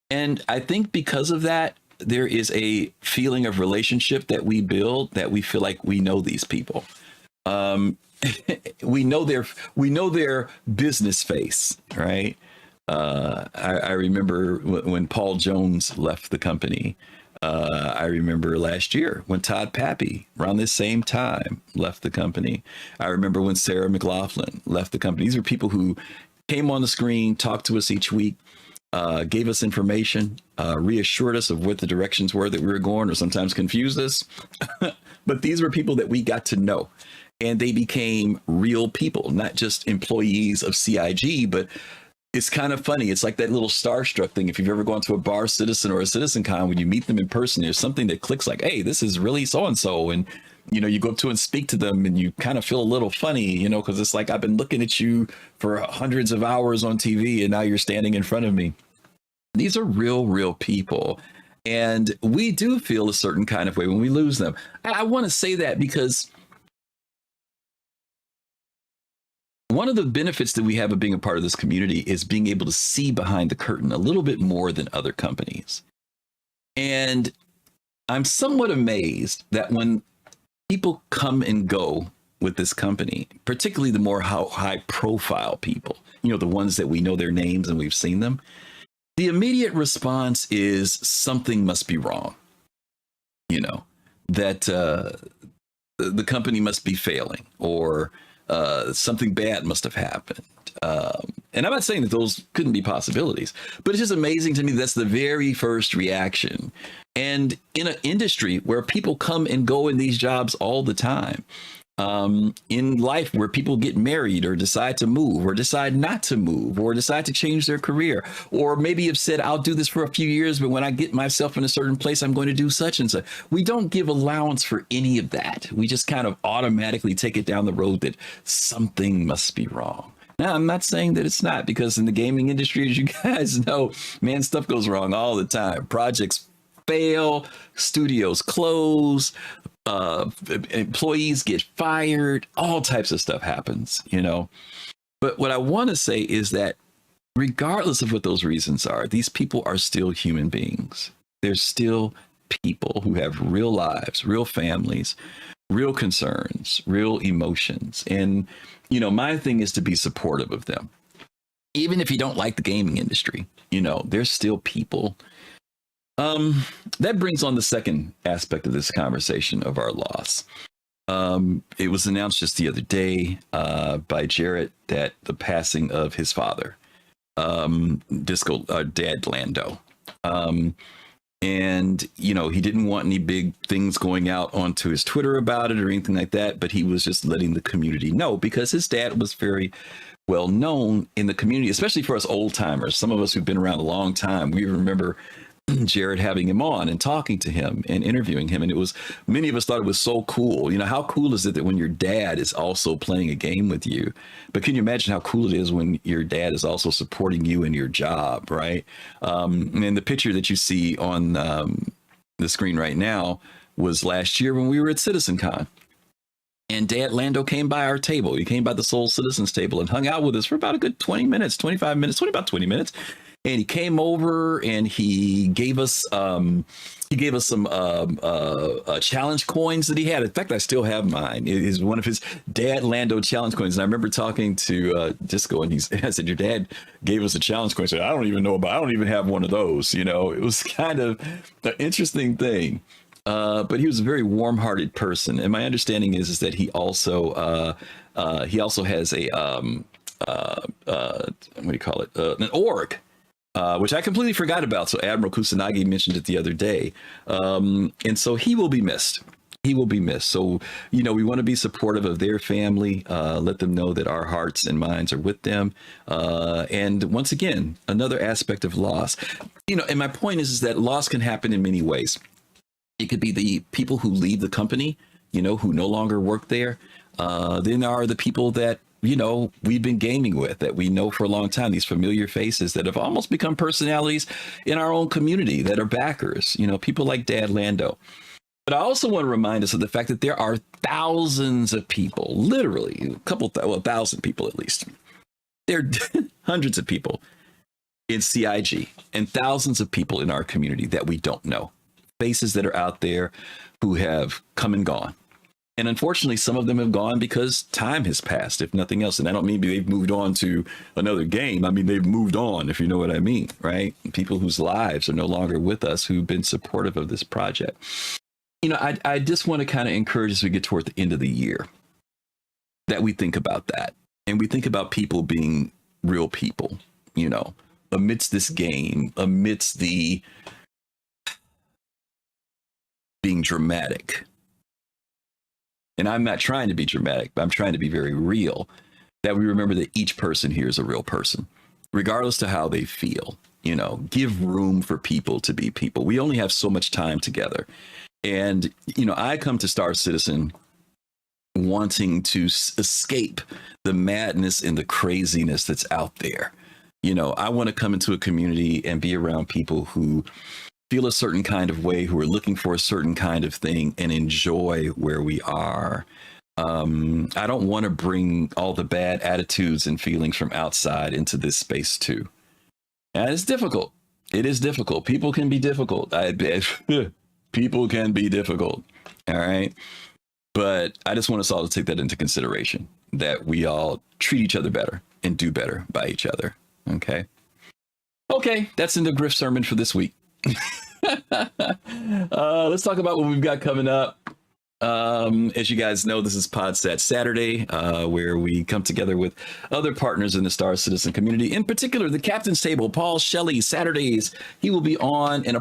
And I think because of that, there is a feeling of relationship that we build, that we feel like we know these people. We know their business face, right? I remember when Paul Jones left the company. I remember last year when Todd Pappy, around this same time, left the company. I remember when Sarah McLaughlin left the company. These are people who came on the screen, talked to us each week, gave us information, reassured us of what the directions were that we were going, or sometimes confused us. But these were people that we got to know. And they became real people, not just employees of CIG, but it's kind of funny. It's like that little starstruck thing. If you've ever gone to a Bar Citizen or a Citizen Con, when you meet them in person, there's something that clicks like, hey, this is really so-and-so. And, you go up to and speak to them and you kind of feel a little funny, because it's like, I've been looking at you for hundreds of hours on TV and now you're standing in front of me. These are real people. And we do feel a certain kind of way when we lose them. I want to say that because one of the benefits that we have of being a part of this community is being able to see behind the curtain a little bit more than other companies. And I'm somewhat amazed that when people come and go with this company, particularly the more high profile people, the ones that we know their names and we've seen them, the immediate response is something must be wrong. That the company must be failing, or something bad must have happened. And I'm not saying that those couldn't be possibilities, but it's just amazing to me that's the very first reaction. And in an industry where people come and go in these jobs all the time, in life where people get married or decide to move or decide not to move or decide to change their career, or maybe have said, I'll do this for a few years, but when I get myself in a certain place, I'm going to do such and such. We don't give allowance for any of that. We just kind of automatically take it down the road that something must be wrong. Now, I'm not saying that it's not, because in the gaming industry, as you guys know, man, stuff goes wrong all the time. Projects fail, studios close, employees get fired, all types of stuff happens, But what I want to say is that regardless of what those reasons are, these people are still human beings. They're still people who have real lives, real families, real concerns, real emotions. And, my thing is to be supportive of them. Even if you don't like the gaming industry, they're still people. That brings on the second aspect of this conversation of our loss. It was announced just the other day by Jarrett that the passing of his father, Dad Lando. And, you know, he didn't want any big things going out onto his Twitter about it or anything like that. But he was just letting the community know, because his dad was very well known in the community, especially for us old timers. Some of us who've been around a long time, we remember Jared having him on and talking to him and interviewing him. And it was, many of us thought it was so cool. You know, how cool is it that when your dad is also playing a game with you? But can you imagine how cool it is when your dad is also supporting you in your job, right? And the picture that you see on the screen right now was last year when we were at CitizenCon. And Dad Lando came by our table. He came by the Soul Citizens table and hung out with us for about a good 20 minutes, 25 minutes, about 20 minutes. And he came over and he gave us some challenge coins that he had. In fact, I still have mine. It is one of his Dad Lando challenge coins. And I remember talking to Disco, and I said, your dad gave us a challenge coin. I said, I don't even have one of those. You know, it was kind of an interesting thing. But he was a very warm-hearted person. And my understanding is that he also has a what do you call it? An org. Which I completely forgot about. So Admiral Kusanagi mentioned it the other day. And so he will be missed. He will be missed. So, you know, we want to be supportive of their family, let them know that our hearts and minds are with them. And once again, another aspect of loss. You know, and my point is that loss can happen in many ways. It could be the people who leave the company, you know, who no longer work there. Then there are the people that, you know, we've been gaming with, that we know for a long time, these familiar faces that have almost become personalities in our own community that are backers, you know, people like Dad Lando. But I also want to remind us of the fact that there are thousands of people, literally a 1,000 people at least. There are hundreds of people in CIG and thousands of people in our community that we don't know. Faces that are out there who have come and gone. And unfortunately, some of them have gone because time has passed, if nothing else. And I don't mean they've moved on to another game. I mean, they've moved on, if you know what I mean, right? People whose lives are no longer with us, who've been supportive of this project. You know, I just want to kind of encourage, as we get toward the end of the year, that we think about that. And we think about people being real people, you know, amidst this game, amidst the being dramatic. And I'm not trying to be dramatic, but I'm trying to be very real, that we remember that each person here is a real person, regardless to how they feel. You know, give room for people to be people. We only have so much time together. And, you know, I come to Star Citizen wanting to escape the madness and the craziness that's out there. You know, I want to come into a community and be around people who feel a certain kind of way, who are looking for a certain kind of thing, and enjoy where we are. I don't want to bring all the bad attitudes and feelings from outside into this space too. And it's difficult. It is difficult. People can be difficult. People can be difficult. All right. But I just want us all to take that into consideration, that we all treat each other better and do better by each other. Okay. Okay. That's in the Griff sermon for this week. Let's talk about what we've got coming up. As you guys know, this is PodSat Saturday, where we come together with other partners in the Star Citizen community, in particular the Captain's Table. Paul Shelley, Saturdays, he will be on in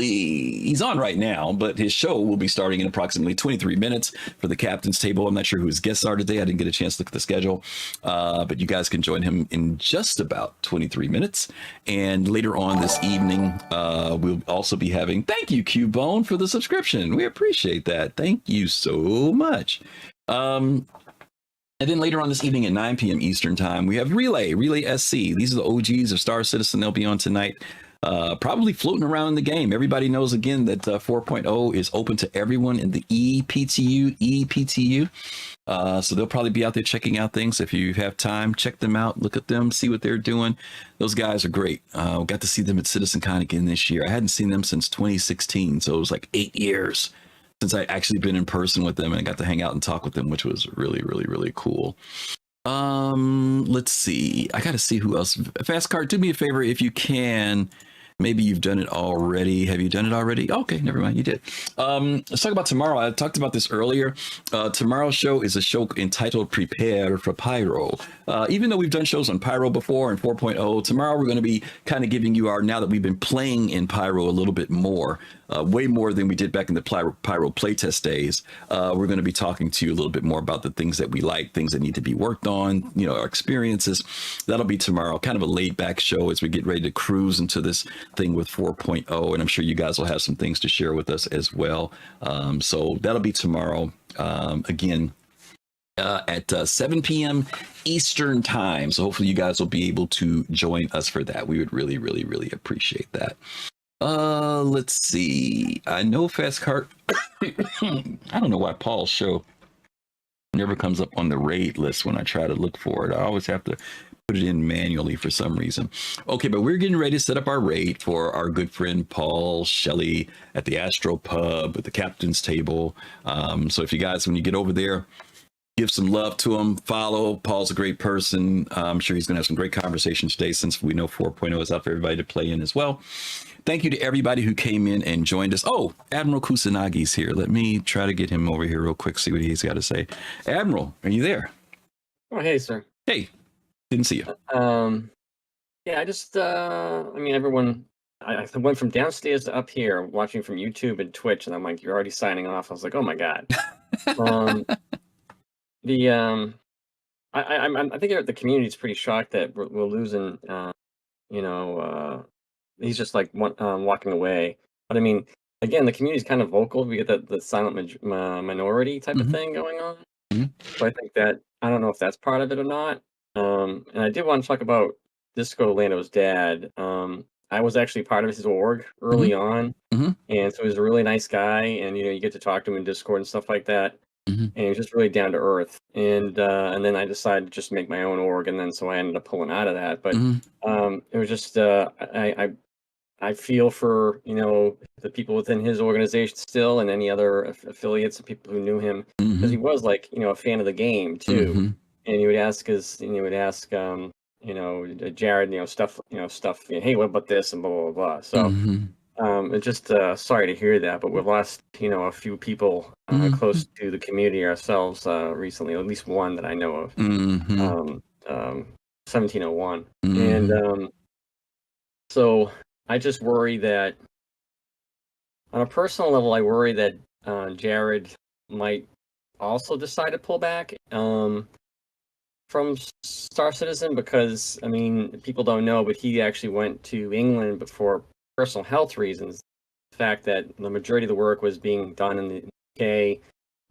he's on right now, but his show will be starting in approximately 23 minutes for the Captain's Table. I'm not sure who his guests are today. I didn't get a chance to look at the schedule, but you guys can join him in just about 23 minutes. And later on this evening, we'll also be having, thank you, Cubone, for the subscription. We appreciate that. Thank you so much. And then later on this evening at 9 p.m. Eastern time, we have Relay SC. These are the OGs of Star Citizen. They'll be on tonight, probably floating around in the game. Everybody knows, again, that 4.0 is open to everyone in the EPTU. So they'll probably be out there checking out things. If you have time, check them out, look at them, see what they're doing. Those guys are great. Got to see them at CitizenCon again this year. I hadn't seen them since 2016, so it was like 8 years since I actually been in person with them, and I got to hang out and talk with them, which was really, really, really cool. Let's see. I got to see who else. Fast Card, do me a favor if you can. Maybe you've done it already. Have you done it already? Okay, never mind. You did. Let's talk about tomorrow. I talked about this earlier. Tomorrow's show is a show entitled Prepare for Pyro. Even though we've done shows on Pyro before and 4.0, tomorrow we're going to be kind of giving you our, now that we've been playing in Pyro a little bit more, way more than we did back in the Pyro playtest days. We're going to be talking to you a little bit more about the things that we like, things that need to be worked on, you know, our experiences. That'll be tomorrow, kind of a laid back show as we get ready to cruise into this thing with 4.0, and I'm sure you guys will have some things to share with us as well. So that'll be tomorrow, again, at 7 p.m. Eastern time. So hopefully you guys will be able to join us for that. We would really, really, really appreciate that. Let's see. I know Fast Cart. I don't know why Paul's show never comes up on the raid list when I try to look for it. I always have to put it in manually for some reason. Okay, but we're getting ready to set up our raid for our good friend Paul Shelley at the Astro Pub at the Captain's Table. So if you guys, when you get over there, give some love to him, follow. Paul's a great person. I'm sure he's going to have some great conversations today, since we know 4.0 is out for everybody to play in as well. Thank you to everybody who came in and joined us. Oh, Admiral Kusanagi's here. Let me try to get him over here real quick, see what he's got to say. Admiral, are you there? Oh, hey, sir. Hey, didn't see you. Yeah, I just, I mean, everyone, I went from downstairs to up here watching from YouTube and Twitch, and I'm like, you're already signing off. I was like, oh my God. I think the community is pretty shocked that we're losing, he's just like walking away. But I mean, again, the community's kind of vocal. We get the silent minority type of thing going on. So I think that, I don't know if that's part of it or not. And I did want to talk about Disco Lando's dad. I was actually part of his org early on. And so he was a really nice guy. And, you get to talk to him in Discord and stuff like that. And he was just really down to earth. And then I decided to just make my own org. And then so I ended up pulling out of that. But it was just, I feel for, the people within his organization still, and any other affiliates and people who knew him, because he was like, a fan of the game too. And he would ask Jared, stuff, hey, what about this, and blah, blah, blah. So it's just sorry to hear that, but we've lost, a few people close to the community ourselves recently, at least one that I know of, 1701. And so I just worry that, on a personal level, I worry that Jared might also decide to pull back from Star Citizen, because, I mean, people don't know, but he actually went to England but for personal health reasons. The fact that the majority of the work was being done in the UK,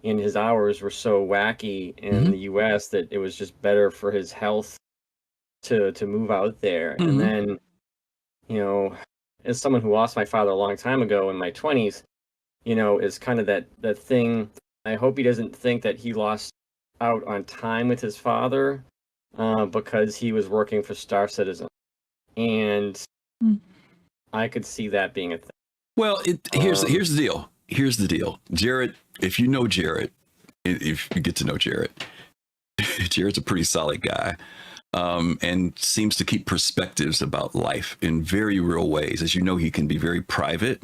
and his hours were so wacky in the US that it was just better for his health to move out there. And then, as someone who lost my father a long time ago in my 20s, is kind of that thing. I hope he doesn't think that he lost out on time with his father because he was working for Star Citizen. And I could see that being a thing. Well, here's the deal. Here's the deal. Jared, if you know Jared, if you get to know Jared, Jared's a pretty solid guy. And seems to keep perspectives about life in very real ways. As you know, he can be very private,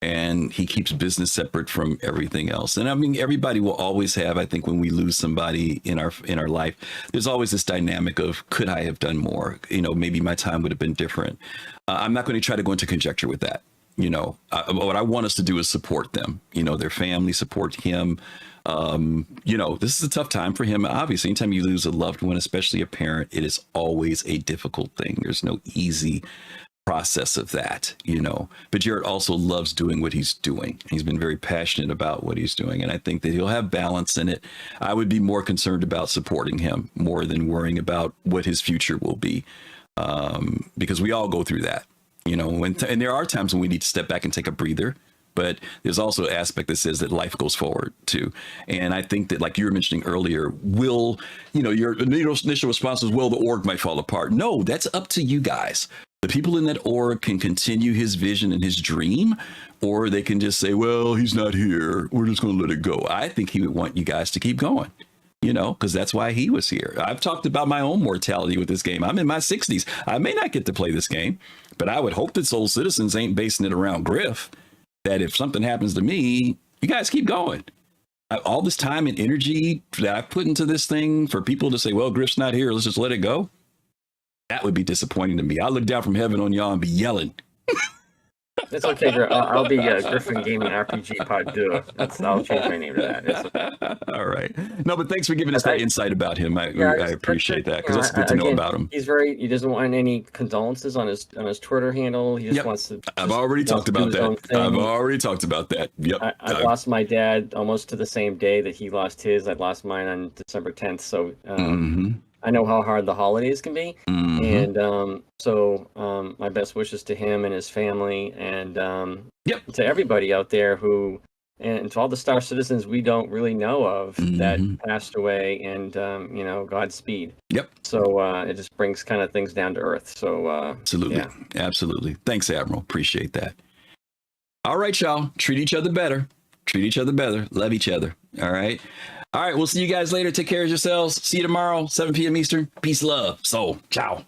and he keeps business separate from everything else. And I mean, everybody will always have, I think, when we lose somebody in our life, there's always this dynamic of, could I have done more? Maybe my time would have been different. I'm not going to try to go into conjecture with that. What I want us to do is support them, their family, support him. This is a tough time for him. Obviously, anytime you lose a loved one, especially a parent, it is always a difficult thing. There's no easy process of that, but Jared also loves doing what he's doing. He's been very passionate about what he's doing. And I think that he'll have balance in it. I would be more concerned about supporting him more than worrying about what his future will be. Because we all go through that, and there are times when we need to step back and take a breather. But there's also an aspect that says that life goes forward too. And I think that, like you were mentioning earlier, your initial response was, well, the org might fall apart. No, that's up to you guys. The people in that org can continue his vision and his dream, or they can just say, well, he's not here, we're just going to let it go. I think he would want you guys to keep going. you know, because that's why he was here. I've talked about my own mortality with this game. I'm in my 60s. I may not get to play this game, but I would hope that Soul Citizens ain't basing it around Griff, that if something happens to me, you guys keep going. All this time and energy that I've put into this thing for people to say, well, Griff's not here, let's just let it go. That would be disappointing to me. I'll look down from heaven on y'all and be yelling. It's okay, I'll be Griffin Gaming RPG Pod Duo. I'll change my name to that. All right. No, but thanks for giving us that insight about him. I appreciate that, because that's good to know about him. He doesn't want any condolences on his Twitter handle. He just wants to. I've already talked about that. Yep. I lost my dad almost to the same day that he lost his. I lost mine on December 10th. So I know how hard the holidays can be. And so my best wishes to him and his family, and to everybody out there who, and to all the Star Citizens we don't really know of that passed away, and you know, Godspeed. Yep. So it just brings kind of things down to earth. So absolutely. Thanks, Admiral. Appreciate that. All right, y'all. Treat each other better. Love each other. All right. We'll see you guys later. Take care of yourselves. See you tomorrow, 7 p.m. Eastern. Peace, love, soul. Ciao.